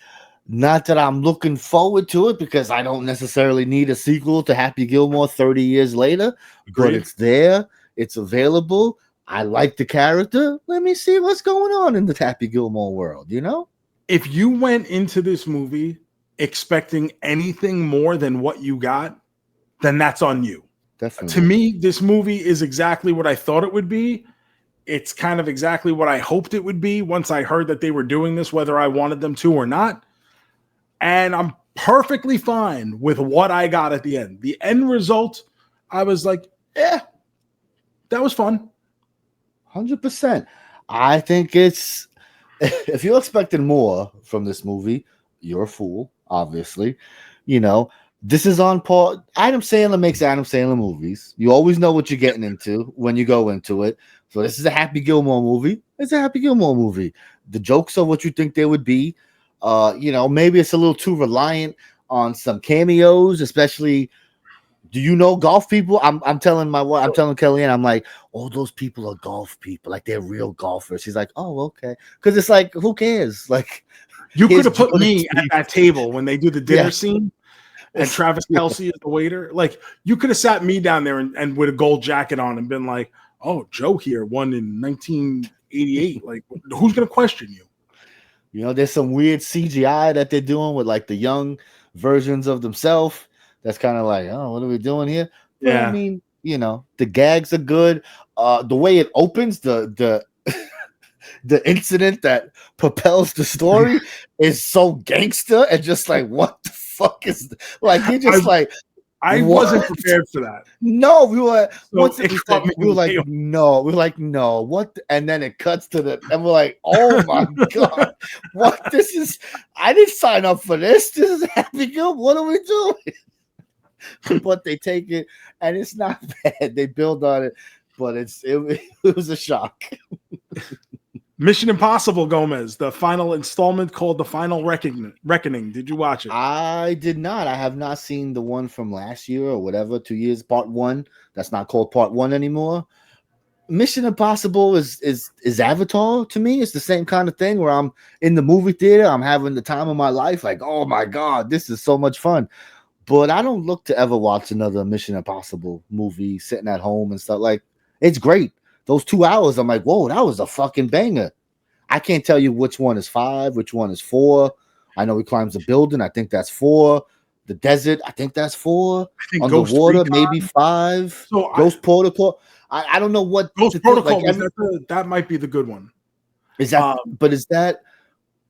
not that I'm looking forward to it because I don't necessarily need a sequel to Happy Gilmore 30 years later. Agreed. But it's there. It's available. I like the character. Let me see what's going on in the Happy Gilmore world, If you went into this movie expecting anything more than what you got, then that's on you. Definitely. To me, this movie is exactly what I thought it would be. It's kind of exactly what I hoped it would be once I heard that they were doing this, whether I wanted them to or not. And I'm perfectly fine with what I got at the end. The end result, I was like, that was fun. 100%. I think it's, if you're expecting more from this movie, you're a fool, obviously. This is on par. Adam Sandler makes Adam Sandler movies. You always know what you're getting into when you go into it. So this is a Happy Gilmore movie. It's a Happy Gilmore movie. The jokes are what you think they would be. Maybe it's a little too reliant on some cameos, especially. Do you know golf people? I'm telling my wife, I'm telling Kellyanne, I'm like, oh, those people are golf people, like they're real golfers. She's like, oh, okay, because it's like, who cares? Like, you could have put me at that table when they do the dinner scene, and Travis Kelce is the waiter. Like, you could have sat me down there and with a gold jacket on and been like, oh, Joe here won in 1988. Like, who's gonna question you? There's some weird CGI that they're doing with like the young versions of themselves. That's kind of like, oh, what are we doing here? But, I mean, the gags are good. The way it opens, the incident that propels the story is so gangster and just like, what the fuck is like? You're just like, I wasn't prepared for that. No, we were So we were like, no. We were like, no. What? And then it cuts to the, and we're like, oh my god, what? This is. I didn't sign up for this. This is Happy Gilmore. What are we doing? But they take it, and it's not bad. They build on it, but it was a shock. Mission Impossible, JoeMeZ, the final installment called The Final Reckoning. Did you watch it? I did not. I have not seen the one from last year or whatever, 2 years, part one. That's not called part one anymore. Mission Impossible is Avatar to me. It's the same kind of thing where I'm in the movie theater. I'm having the time of my life. Like, oh my God, this is so much fun. But I don't look to ever watch another Mission Impossible movie sitting at home and stuff. Like, it's great. Those 2 hours, I'm like, whoa, that was a fucking banger. I can't tell you which one is 5, which one is 4. I know he climbs a building. I think that's 4. The desert, I think that's 4. Underwater, maybe 5. So Ghost Protocol. I don't know what Ghost Protocol is. That might be the good one. Is that? But is that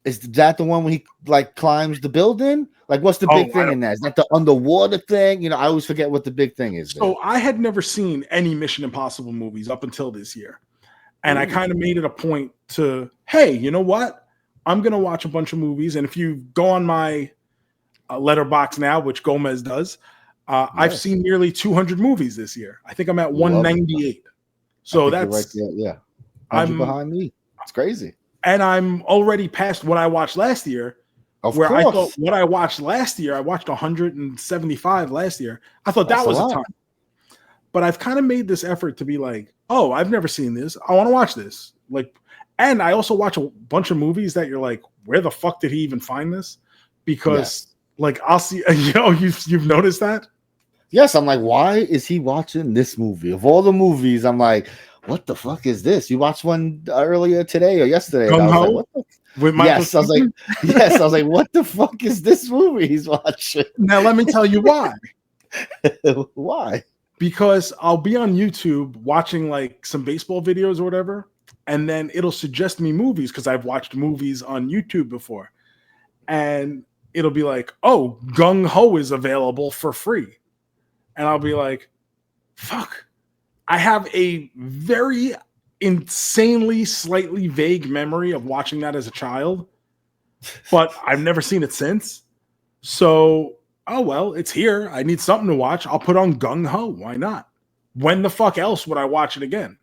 the one when he like climbs the building? Like, what's the big thing in that? Is that the underwater thing? You know, I always forget what the big thing is. So I had never seen any Mission Impossible movies up until this year. And I kind of made it a point to, hey, you know what? I'm going to watch a bunch of movies. And if you go on my letterbox now, which JoeMeZ does, I've seen nearly 200 movies this year. I think I'm at 198. So that's right there. Yeah. I'm behind me. It's crazy. And I'm already past what I watched last year. I thought what I watched last year, I watched 175 last year. I thought that was a ton. But I've kind of made this effort to be like, oh, I've never seen this. I want to watch this. Like, and I also watch a bunch of movies that you're like, where the fuck did he even find this? Because like, I'll see, you've noticed that? Yes, I'm like, why is he watching this movie? Of all the movies, I'm like, what the fuck is this? You watched one earlier today or yesterday? I was like, what the yes, I was like, what the fuck is this movie he's watching? Now let me tell you why. Why? Because I'll be on YouTube watching like some baseball videos or whatever, and then it'll suggest me movies because I've watched movies on YouTube before. And it'll be like, oh, Gung Ho is available for free. And I'll be like, fuck. I have a very insanely slightly vague memory of watching that as a child, but I've never seen it since. So, oh well, it's here. I need something to watch. I'll put on Gung Ho. Why not? When the fuck else would I watch it again?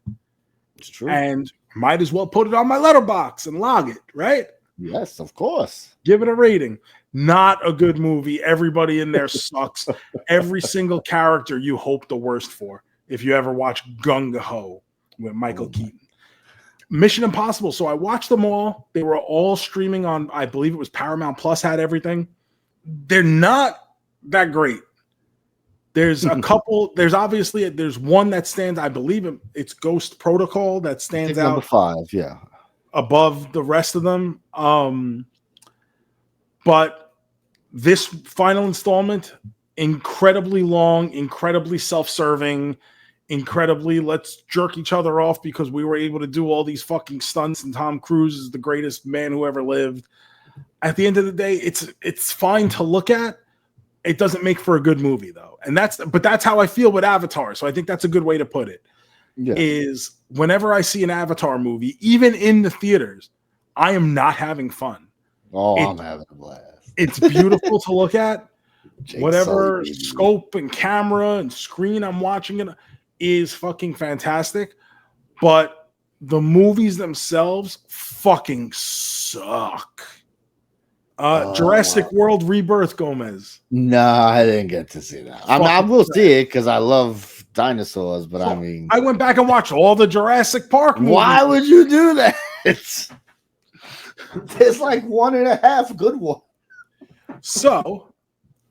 It's true. And might as well put it on my letterbox and log it, right? Yes, of course. Give it a rating. Not a good movie. Everybody in there sucks. Every single character you hope the worst for. If you ever watch Gung Ho with Michael Keaton. Mission Impossible. So I watched them all. They were all streaming on, I believe it was Paramount Plus had everything. They're not that great. There's a couple. There's one that stands, I believe it's Ghost Protocol that stands out. Number 5, yeah. Above the rest of them. But this final installment, incredibly long, incredibly self-serving, incredibly let's jerk each other off because we were able to do all these fucking stunts and Tom Cruise is the greatest man who ever lived. At the end of the day, it's fine to look at. It doesn't make for a good movie though. And that's how I feel with Avatar. So I think that's a good way to put it. Yeah. Is whenever I see an Avatar movie, even in the theaters, I am not having fun. I'm having a blast. It's beautiful to look at. Whatever scope and camera and screen I'm watching it is fucking fantastic. But the movies themselves fucking suck. Jurassic World Rebirth, JoeMeZ. No, I didn't get to see that. I will see it because I love dinosaurs, but I went back and watched all the Jurassic Park movies. Why would you do that? There's like 1.5 good ones. So,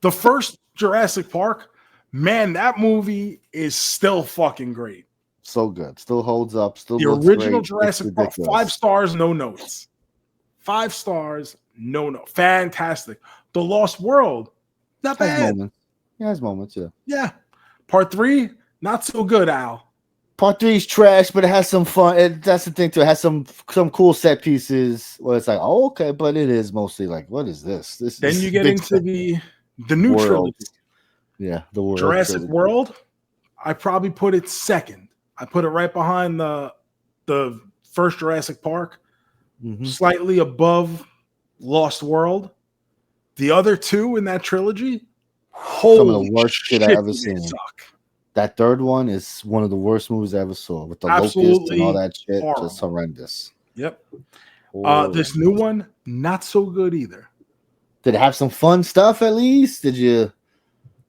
the first Jurassic Park, man, that movie is still fucking great. So good. Still holds up. Still the original Jurassic Park, 5 stars, no notes. 5 stars, no notes. Fantastic. The Lost World, not bad. It has moments, yeah. Yeah. Part 3, not so good, Al. Part 3 is trash, but it has some fun. That's the thing too. It has some cool set pieces where it's like, oh, okay, but it is mostly like, what is this? Then you get into the new trilogy. Yeah, the World Jurassic trilogy. World, I probably put it second. I put it right behind the first Jurassic Park, slightly above Lost World. The other two in that trilogy, some of holy the worst shit I shit, ever do they seen. suck. That third one is one of the worst movies I ever saw with the locusts and all Absolutely that shit. horrible. Just horrendous. Yep. Horrendous. This new one, not so good either. Did it have some fun stuff at least? Did you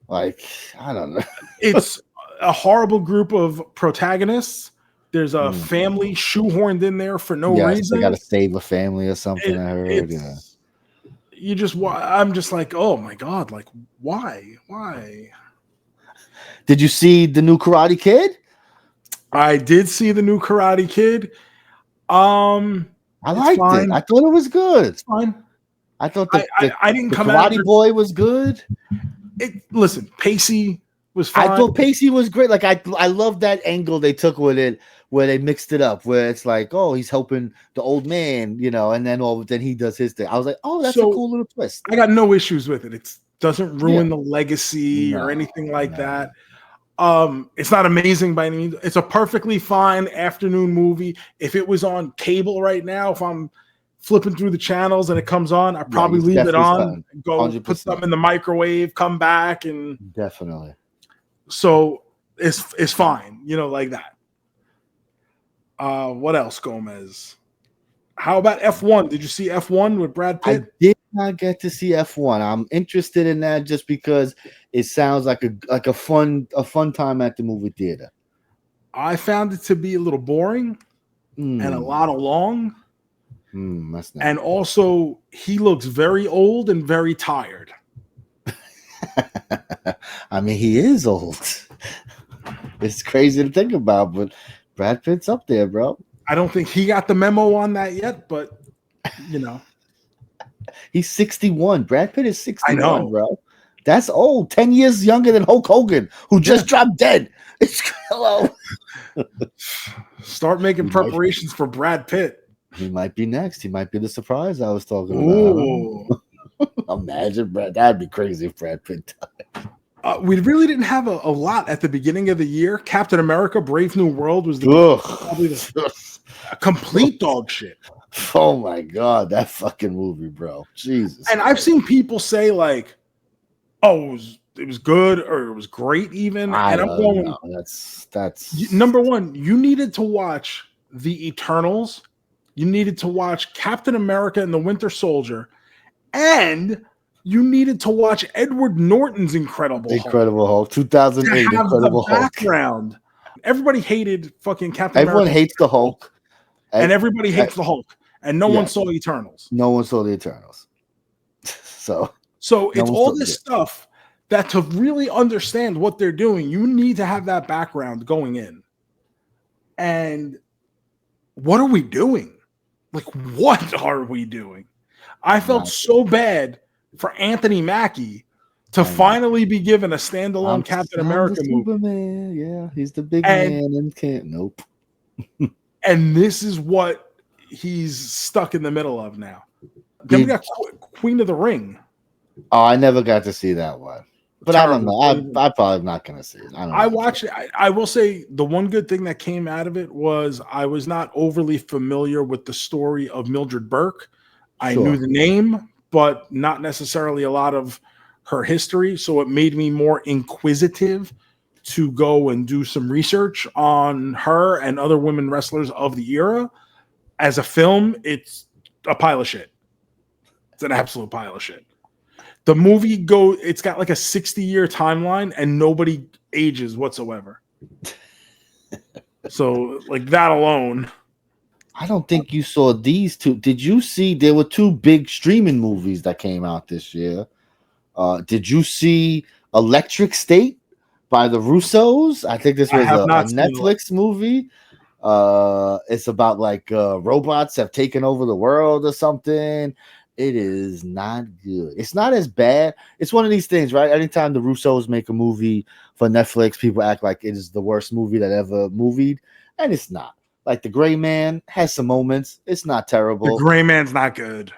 like? I don't know. It's a horrible group of protagonists. There's a family shoehorned in there for no reason. They got to save a family or something. I heard. I'm just like, oh my god, like why? Did you see the new Karate Kid? I did see the new Karate Kid. I liked it. I thought it was good. It's fine. I thought I didn't come Karate out Boy was good. Listen, Pacey was fine. I thought Pacey was great. Like I love that angle they took with it, where they mixed it up, where it's like, oh, he's helping the old man, and then he does his thing. I was like, oh, that's a cool little twist. I got no issues with it. It doesn't ruin the legacy or anything like that. It's not amazing by any means. It's a perfectly fine afternoon movie. If it was on cable right now, if I'm flipping through the channels and it comes on, I probably leave it on, go 100%. Put something in the microwave, come back, and definitely. So it's fine, like that. What else, JoeMeZ? How about F1? Did you see F1 with Brad Pitt? I did not get to see F1. I'm interested in that just because it sounds like a fun time at the movie theater. I found it to be a little boring and a lot of long. That's not and good. Also, he looks very old and very tired. I mean, he is old. It's crazy to think about, but Brad Pitt's up there, bro. I don't think he got the memo on that yet, but he's 61. Brad Pitt is 61, I know. Bro. That's old. 10 years younger than Hulk Hogan, who just dropped dead. Hello. Start making preparations for Brad Pitt. He might be next. He might be the surprise I was talking about. Imagine, Brad. That'd be crazy if Brad Pitt died. We really didn't have a lot at the beginning of the year. Captain America: Brave New World was probably the complete dog shit. Oh my god, that fucking movie, bro. Jesus. And I've seen people say like, "Oh, it was good" or "it was great," even. And I'm going, no, that's number one. You needed to watch The Eternals. You needed to watch Captain America and the Winter Soldier, and you needed to watch Edward Norton's Incredible Hulk 2008 Incredible Hulk. Background. Everybody hated fucking Captain Everyone America. hates the Hulk. And everybody hates the Hulk. And no one saw Eternals. No one saw the Eternals. So it's all this stuff that to really understand what they're doing, you need to have that background going in. And what are we doing? Like, what are we doing? I felt so bad for Anthony Mackie to finally be given a standalone Captain America movie. Superman. Yeah, he's the big man and can't. Nope. And this is what he's stuck in the middle of now. Then we got Queen of the Ring. Oh, I never got to see that one. But I don't know. I'm probably not going to see it. I watched it. I will say the one good thing that came out of it was I was not overly familiar with the story of Mildred Burke. I knew the name, but not necessarily a lot of her history. So it made me more inquisitive to go and do some research on her and other women wrestlers of the era. As a film, it's a pile of shit. It's an absolute pile of shit. The movie it's got like a 60-year timeline and nobody ages whatsoever. So like that alone. I don't think you saw these two. Did you see there were two big streaming movies that came out this year? Did you see Electric State by the Russos? I think this was a Netflix movie. It's about like robots have taken over the world or something. It is not good. It's not as bad. It's one of these things, right? Anytime the Russos make a movie for Netflix, people act like it is the worst movie that ever movied, and it's not. Like The Gray Man has some moments. It's not terrible. The Gray Man's not good.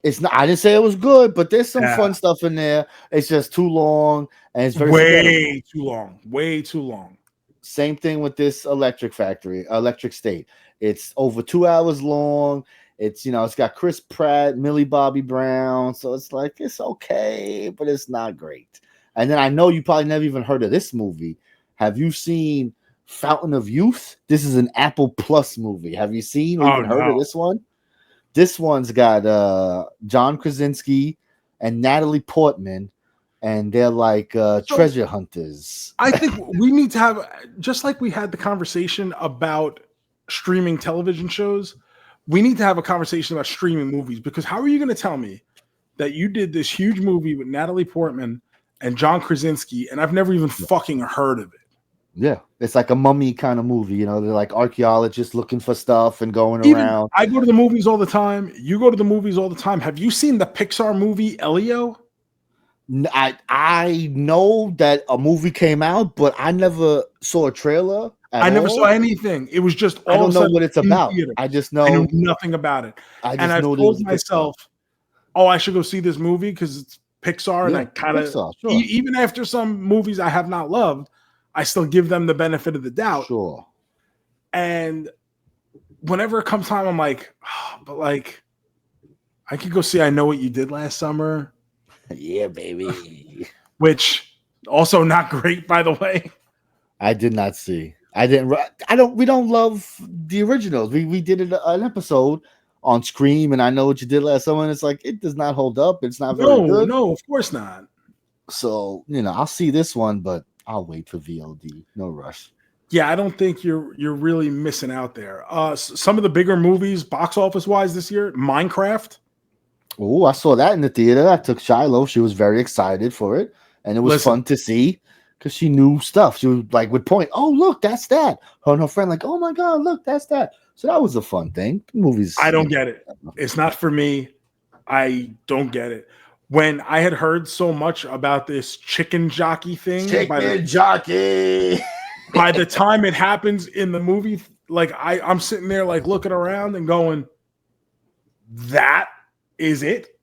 It's not. I didn't say it was good, but there's some Yeah, fun stuff in there. It's just too long and it's very forgettable. way too long. Way too long. Same thing with this Electric State. It's over 2 hours long. It's it's got Chris Pratt, Millie Bobby Brown, so it's like it's okay, but it's not great. And then I know you probably never even heard of this movie. Have you seen Fountain of Youth? This is an Apple Plus movie. Have you seen or Oh even heard of no. this one? This one's got John Krasinski and Natalie Portman, and they're like So treasure hunters. I think we need to have, just like we had the conversation about streaming television shows, we need to have a conversation about streaming movies, because how are you going to tell me that you did this huge movie with Natalie Portman and John Krasinski and I've never even fucking heard of it? Yeah, it's like a mummy kind of movie. They're like archaeologists looking for stuff and going Even around. I go to the movies all the time. You go to the movies all the time. Have you seen the Pixar movie Elio? I know that a movie came out, but I never saw a trailer at I never saw all. anything. It was just I all of don't a know sudden what it's in about. theaters. I just I knew know. nothing about it. I And just I've know there told was a Pixar. myself, oh, I should go see this movie because it's Pixar. And Yeah, I kind of, Pixar. Sure, even after some movies I have not loved, I still give them the benefit of the doubt. sure. And whenever it comes time, I'm like, oh, but like, I could go see I Know What You Did Last Summer, Yeah, baby. which also not great, by the way. I did not see. I didn't. I don't. We don't love the originals. We did an episode on Scream, and I Know What You Did Last Summer. And it's like it does not hold up. It's not very No, good. no, of course not. So I'll see this one, but I'll wait for VOD. No rush. Yeah, I don't think you're really missing out there. Some of the bigger movies, box office wise, this year, Minecraft. Oh, I saw that in the theater. I took Shiloh. She was very excited for it, and it was Listen, fun to see because she knew stuff. She was like, would point, "Oh, look, that's that." Her and her friend, like, "Oh my god, look, that's that." So that was a fun thing. Movies. I don't get it. It's not for me. I don't get it. When I had heard so much about this chicken jockey thing, Chicken jockey. by the time it happens in the movie, like I'm sitting there like looking around and going, that is it?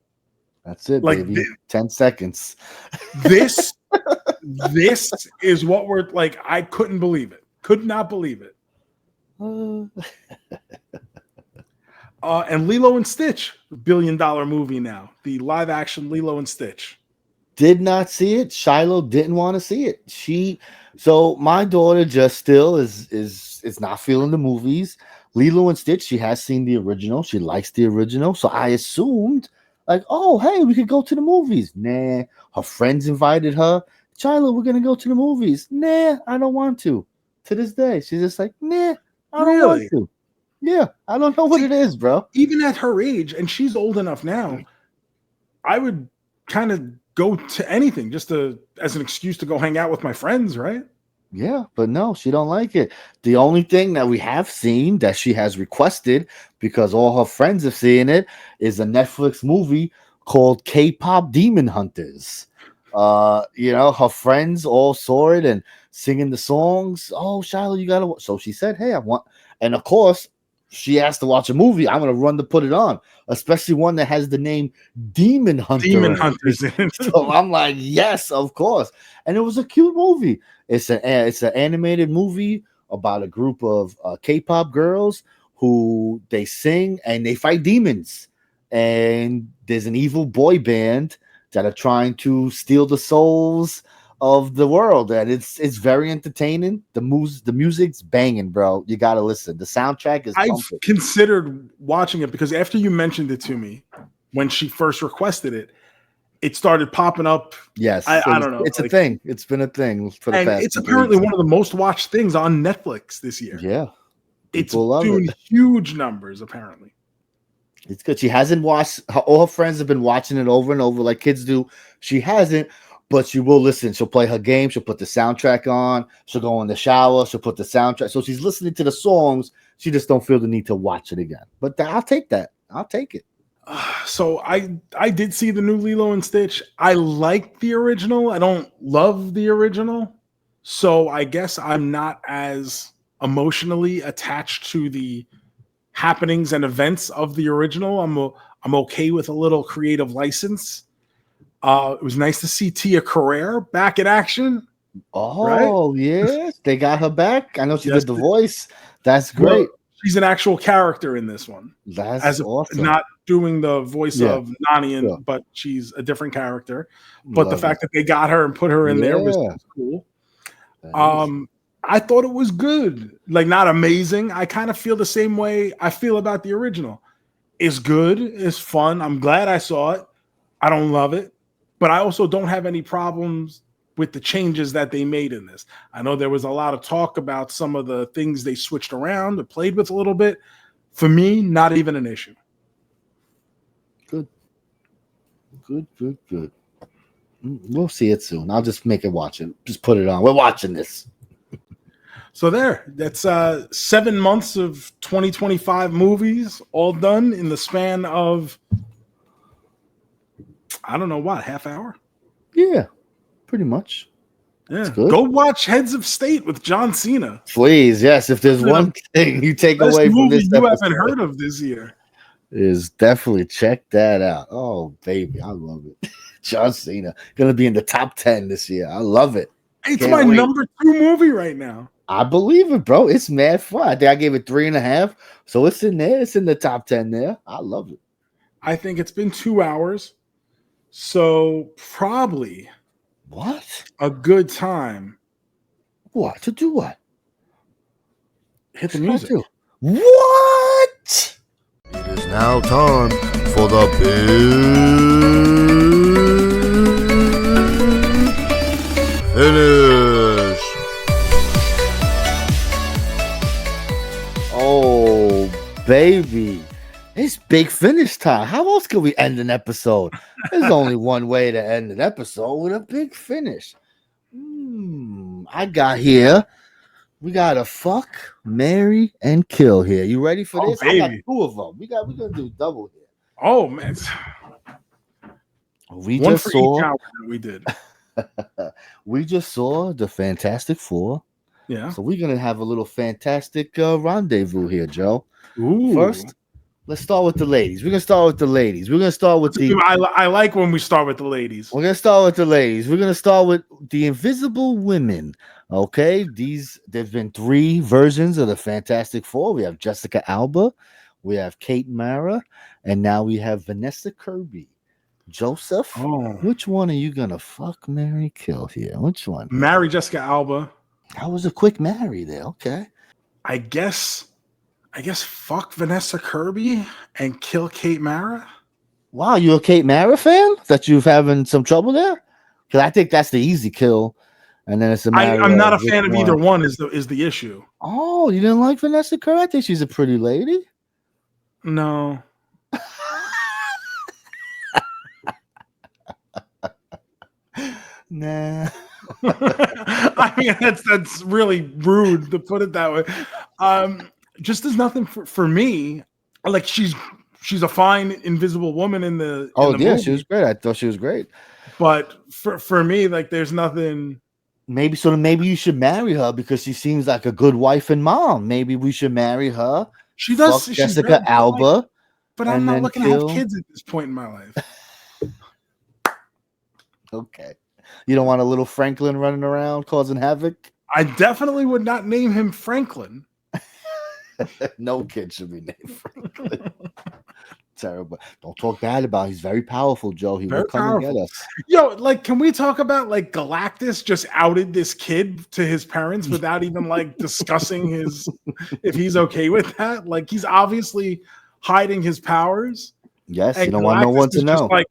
That's it, Like baby. 10 seconds. this is what we're like. I couldn't believe it. Could not believe it. And Lilo and Stitch, $1 billion movie now. The live action Lilo and Stitch. Did not see it. Shiloh didn't want to see it. So my daughter just still is not feeling the movies. Lilo and Stitch, she has seen the original. She likes the original. So I assumed, like, oh, hey, we could go to the movies. Nah. Her friends invited her. Shiloh, we're gonna go to the movies. Nah, I don't want to. To this day, she's just like, nah, I don't want to. Yeah, I don't know what it is, bro. Even at her age, and she's old enough now, I would kind of go to anything just as an excuse to go hang out with my friends, right? Yeah, but no, she don't like it. The only thing that we have seen that she has requested, because all her friends have seen it, is a Netflix movie called K-Pop Demon Hunters. Her friends all saw it and singing the songs. Oh, Shiloh, you gotta. So she said, "Hey, I want," and of course, she asked to watch a movie. I'm gonna run to put it on, especially one that has the name Demon Hunter. Demon Hunters. So I'm like, yes, of course. And it was a cute movie. It's an animated movie about a group of K-pop girls who they sing and they fight demons. And there's an evil boy band that are trying to steal the souls of the world, and it's very entertaining. The music's banging, bro. You gotta listen. The soundtrack is I've pumping. considered watching it because after you mentioned it to me when she first requested it, it started popping up. Yes, I don't know. It's a thing. It's been a thing for the past. It's apparently one of the most watched things on Netflix this year. Yeah, it's doing huge numbers. Apparently, it's good. She hasn't watched. All her friends have been watching it over and over, like kids do. She hasn't. But she will listen. She'll play her game. She'll put the soundtrack on. She'll go in the shower. She'll put the soundtrack. So she's listening to the songs. She just don't feel the need to watch it again. But I'll take that. I'll take it. So I did see the new Lilo and Stitch. I like the original. I don't love the original. So I guess I'm not as emotionally attached to the happenings and events of the original. I'm I'm okay with a little creative license. It was nice to see Tia Carrere back in action. Right? Oh, yes. They got her back. I know she Yes. did the voice. That's Well, great. she's an actual character in this one. That's awesome. Not doing the voice of Nani, but she's a different character. But the fact that they got her and put her in there was cool. I thought it was good. Like, not amazing. I kind of feel the same way I feel about the original. It's good. It's fun. I'm glad I saw it. I don't love it, but I also don't have any problems with the changes that they made in this. I know there was a lot of talk about some of the things they switched around or played with a little bit. For me, not even an issue. Good. We'll see it soon. I'll just make it watch it. Just put it on. We're watching this. So that's 7 months of 2025 movies, all done in the span of, I don't know what, half hour? Yeah, pretty much. Yeah, go watch Heads of State with John Cena. Please, yes. If there's one thing you take away from this movie you haven't heard of this year, is definitely check that out. Oh, baby, I love it. John Cena gonna be in the top 10 this year. I love it. It's my number 2 movie right now. I believe it, bro. It's mad fun. I think I gave it 3.5, so it's in there. It's in the top 10 there. I love it. I think it's been 2 hours, so probably a good time. What to do? What? Hit the music. What? It is now time for the big finish. Oh, baby. It's big finish time. How else can we end an episode? There's only one way to end an episode, with a big finish. I got here. We got to fuck, marry, and kill here. You ready for this? Baby. I got 2 of them. We're gonna do double here. Oh man. We One just for saw each hour we did. we just saw the Fantastic Four. Yeah. So we're gonna have a little fantastic rendezvous here, Joe. Ooh. First, let's start with the ladies. We're gonna start with the ladies. We're gonna start with the. I like when we start with the ladies. We're gonna start with the ladies. We're gonna start with the Invisible Women. Okay, there's been 3 versions of the Fantastic Four. We have Jessica Alba, we have Kate Mara, and now we have Vanessa Kirby. Joseph, which one are you gonna fuck, marry, kill here? Which one? Marry Jessica Alba. That was a quick marry there. Okay. I guess fuck Vanessa Kirby and kill Kate Mara. Wow, you a Kate Mara fan? That you've having some trouble there? Because I think that's the easy kill. And then it's a matter I'm not a fan of either one is the issue. Oh, you didn't like Vanessa Kirby? I think she's a pretty lady. No. Nah. I mean, that's really rude to put it that way. Just there's nothing for me. Like she's a fine invisible woman in the movie. She was great. I thought she was great. But for me, like there's nothing. Maybe you should marry her because she seems like a good wife and mom. Maybe we should marry her. She does. Fuck Jessica Alba. But I'm not looking to have kids at this point in my life. Okay. You don't want a little Franklin running around causing havoc? I definitely would not name him Franklin. No kid should be named Franklin. Terrible. Don't talk bad about him. He's very powerful, Joe. He will come and get us. Yo, like, can we talk about like Galactus just outed this kid to his parents without even like discussing if he's okay with that? Like, he's obviously hiding his powers. Yes, you don't want no one to know. Like,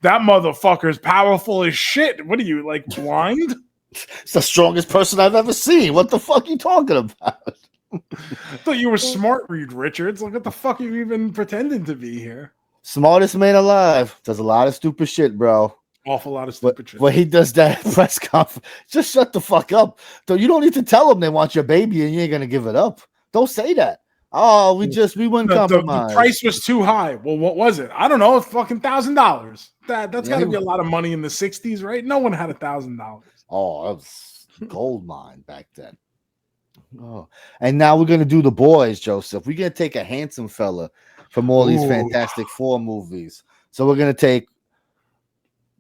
that motherfucker's powerful as shit. What are you, like, blind? It's the strongest person I've ever seen. What the fuck are you talking about? I thought you were smart, Reed Richards. Like, what the fuck are you even pretending to be here? Smartest man alive. Does a lot of stupid shit, bro. Awful lot of stupid shit. When he does that press conference, just shut the fuck up. So you don't need to tell them they want your baby and you ain't gonna give it up. Don't say that. Oh, we wouldn't compromise. The price was too high. Well, what was it? I don't know. Fucking $1,000. That's got to be a lot of money in the 60s, right? No one had $1,000. Oh, that was gold mine back then. Oh, and now we're gonna do the boys, Joseph. We're gonna take a handsome fella from all these Ooh. Fantastic Four movies. So we're gonna take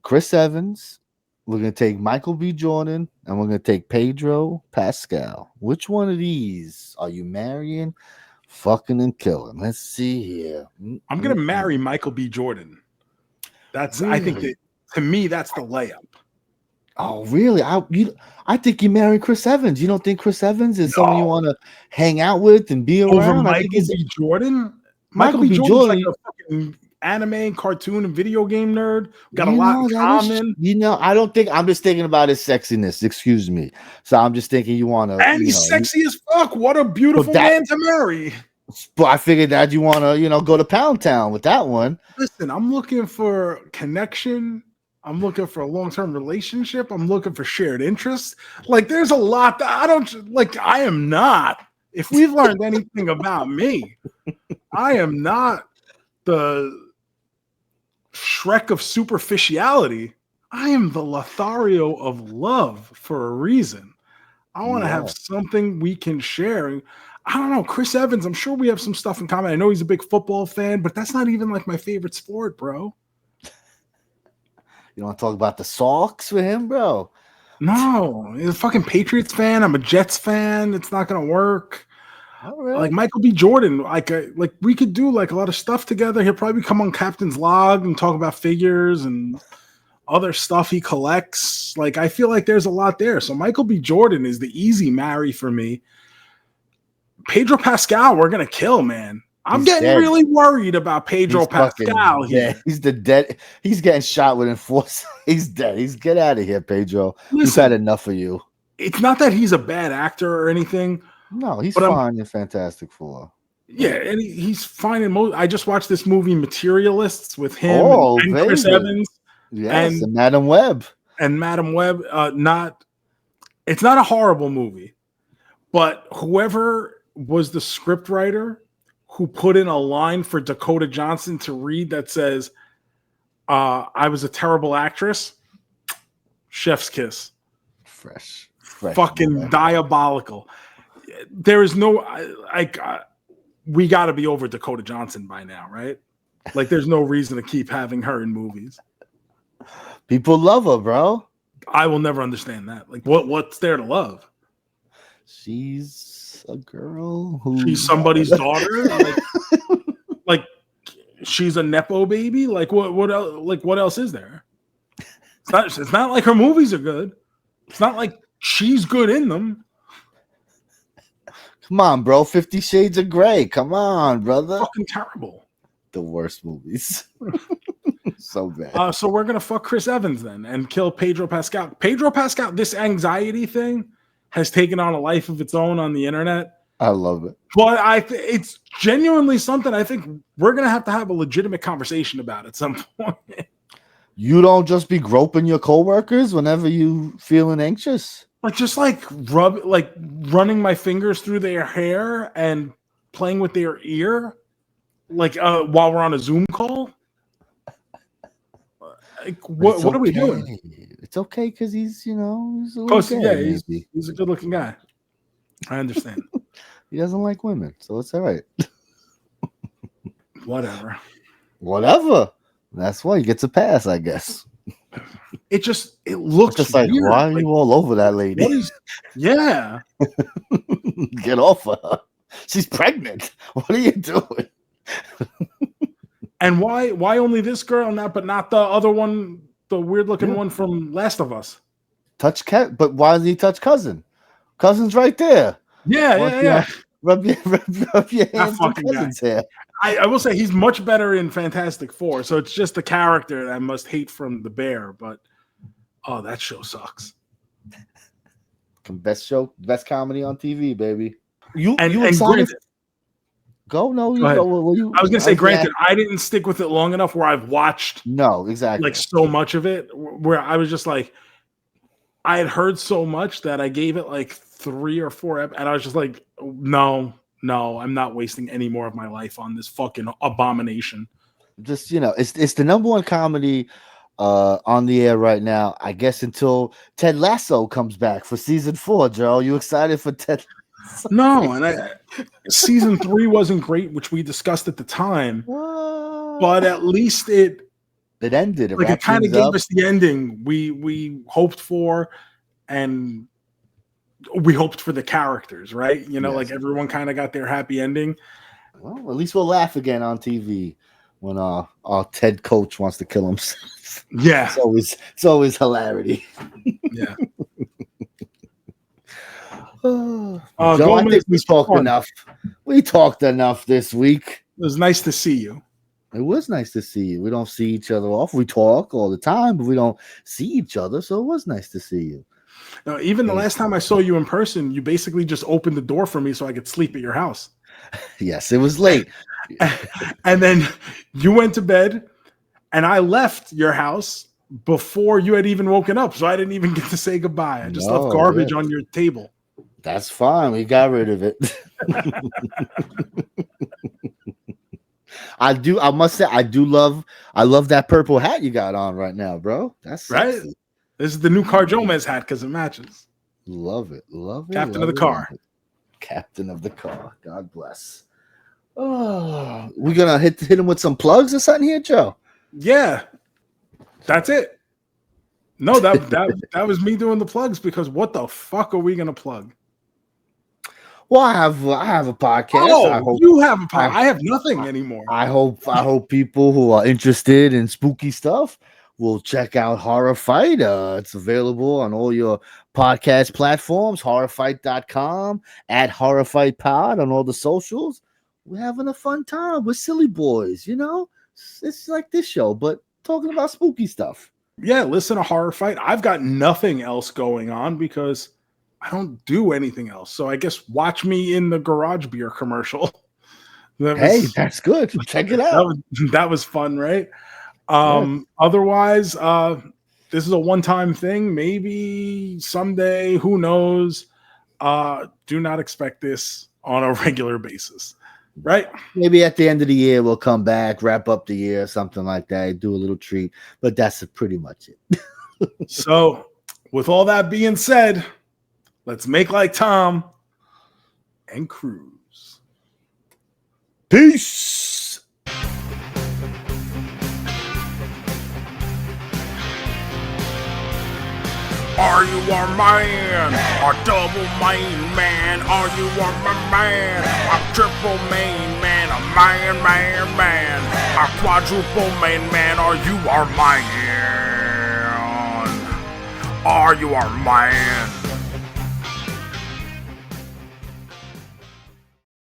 Chris Evans, we're gonna take Michael B. Jordan, and we're gonna take Pedro Pascal. Which one of these are you marrying, fucking, and killing? Let's see here. I'm gonna marry Michael B. Jordan. I think that to me that's the layup. Oh, really? I think you marry Chris Evans. You don't think Chris Evans is someone you want to hang out with and be around? Over Michael B. Jordan? Michael B. Jordan's like a fucking anime, cartoon, and video game nerd. Got a lot in common. I don't think I'm just thinking about his sexiness. Excuse me. So I'm just thinking you want to. And he's sexy as fuck. What a beautiful man to marry. But I figured that you want to, go to Pound Town with that one. Listen, I'm looking for connection. I'm looking for a long-term relationship. I'm looking for shared interests. Like, there's a lot that I don't like. I am not. If we've learned anything about me, I am not the Shrek of superficiality. I am the Lothario of love for a reason. I want to have something we can share. I don't know, Chris Evans, I'm sure we have some stuff in common. I know he's a big football fan, but that's not even like my favorite sport, bro. You want to talk about the Sox with him, bro? No, he's a fucking Patriots fan. I'm a Jets fan. It's not gonna work. Right. Like Michael B. Jordan, like we could do like a lot of stuff together. He'll probably come on Captain's Log and talk about figures and other stuff he collects. Like, I feel like there's a lot there. So Michael B. Jordan is the easy marry for me. Pedro Pascal, we're gonna kill, man. I'm getting really worried about Pedro Pascal here. He's dead. He's getting shot within 4 seconds. He's dead. Get out of here, Pedro. We've had enough of you. It's not that he's a bad actor or anything. No, he's fine in Fantastic Four. Yeah, and he's fine in most. I just watched this movie Materialists with him and Chris Evans. Yes, and Madam Web. And Madam Web. It's not a horrible movie, but whoever was the script writer who put in a line for Dakota Johnson to read that says, I was a terrible actress. Chef's kiss. Fresh fucking diabolical. There is no, we got to be over Dakota Johnson by now, right? Like, there's no reason to keep having her in movies. People love her, bro. I will never understand that. Like, what's there to love? She's a girl she's somebody's daughter. Like she's a nepo baby. Like what else? Like, what else is there? It's not like her movies are good. It's not like she's good in them. Come on, bro. 50 Shades of Grey. Come on, brother. Fucking terrible. The worst movies. So bad. So we're gonna fuck Chris Evans then and kill Pedro Pascal. Pedro Pascal, this anxiety thing has taken on a life of its own on the internet. I love it. But it's genuinely something I think we're gonna have to have a legitimate conversation about at some point. You don't just be groping your coworkers whenever you feeling anxious. Like, just running my fingers through their hair and playing with their ear, like while we're on a Zoom call. Like, what are we doing? It's okay because he's a little gay, he's a good-looking guy. I understand. He doesn't like women, so it's all right. Whatever. That's why he gets a pass, I guess. It looks just like, weird. Why are you all over that lady? Yeah. Get off of her. She's pregnant. What are you doing? And why only this girl but not the other one, the weird looking one from Last of Us? Touch cat, but why does he touch cousin? Cousin's right there. Yeah. Rub your hands on cousin's hair. I will say he's much better in Fantastic Four, so it's just the character that I must hate from the bear. But that show sucks. Best comedy on TV, baby. You excited? Go no, you go. I was gonna say, granted, I didn't stick with it long enough where I've watched like so much of it where I was just like, I had heard so much that I gave it like 3 or 4 and I was just like, no, I'm not wasting any more of my life on this fucking abomination. Just it's the number one comedy on the air right now, I guess, until Ted Lasso comes back for season 4. Joe, you excited for Ted? No, and season 3 wasn't great, which we discussed at the time. But at least it ended. It kind of gave us the ending we hoped for, and we hoped for the characters, right? You know, like everyone kind of got their happy ending. Well, at least we'll laugh again on TV when our Ted coach wants to kill himself. Yeah, it's always hilarity. Yeah. Joe, I think we talked enough. We talked enough this week. It was nice to see you. It was nice to see you. We don't see each other off. We talk all the time, but we don't see each other. So it was nice to see you. No, even the last time I saw you in person, you basically just opened the door for me so I could sleep at your house. Yes, it was late. And then you went to bed, and I left your house before you had even woken up. So I didn't even get to say goodbye. I just left garbage on your table. That's fine. We got rid of it. I must say, I love that purple hat you got on right now, bro. That's sexy. Right. This is the new car JoeMeZ hat because it matches. Love it. Captain of the car. Captain of the car. God bless. Oh, we're gonna hit him with some plugs or something here, Joe. Yeah, that's it. No, that was me doing the plugs, because what the fuck are we gonna plug? Well, I have a podcast. Oh, you have a podcast. I have nothing anymore. I hope people who are interested in spooky stuff will check out Horror Fight. It's available on all your podcast platforms, horrorfight.com, at Horror Fight Pod on all the socials. We're having a fun time. We're silly boys, you know? It's like this show, but talking about spooky stuff. Yeah, listen to Horror Fight. I've got nothing else going on because I don't do anything else. So I guess watch me in the garage beer commercial. That's good. Check it out. That was fun, right? Otherwise, this is a one-time thing. Maybe someday, who knows? Do not expect this on a regular basis, right? Maybe at the end of the year, we'll come back, wrap up the year, something like that, do a little treat. But that's pretty much it. So, with all that being said, let's make like Tom and cruise. Peace. Are you a man? A double main man? Are you a man? A triple main man? A man? A quadruple main man? Are you a man? Are you a man?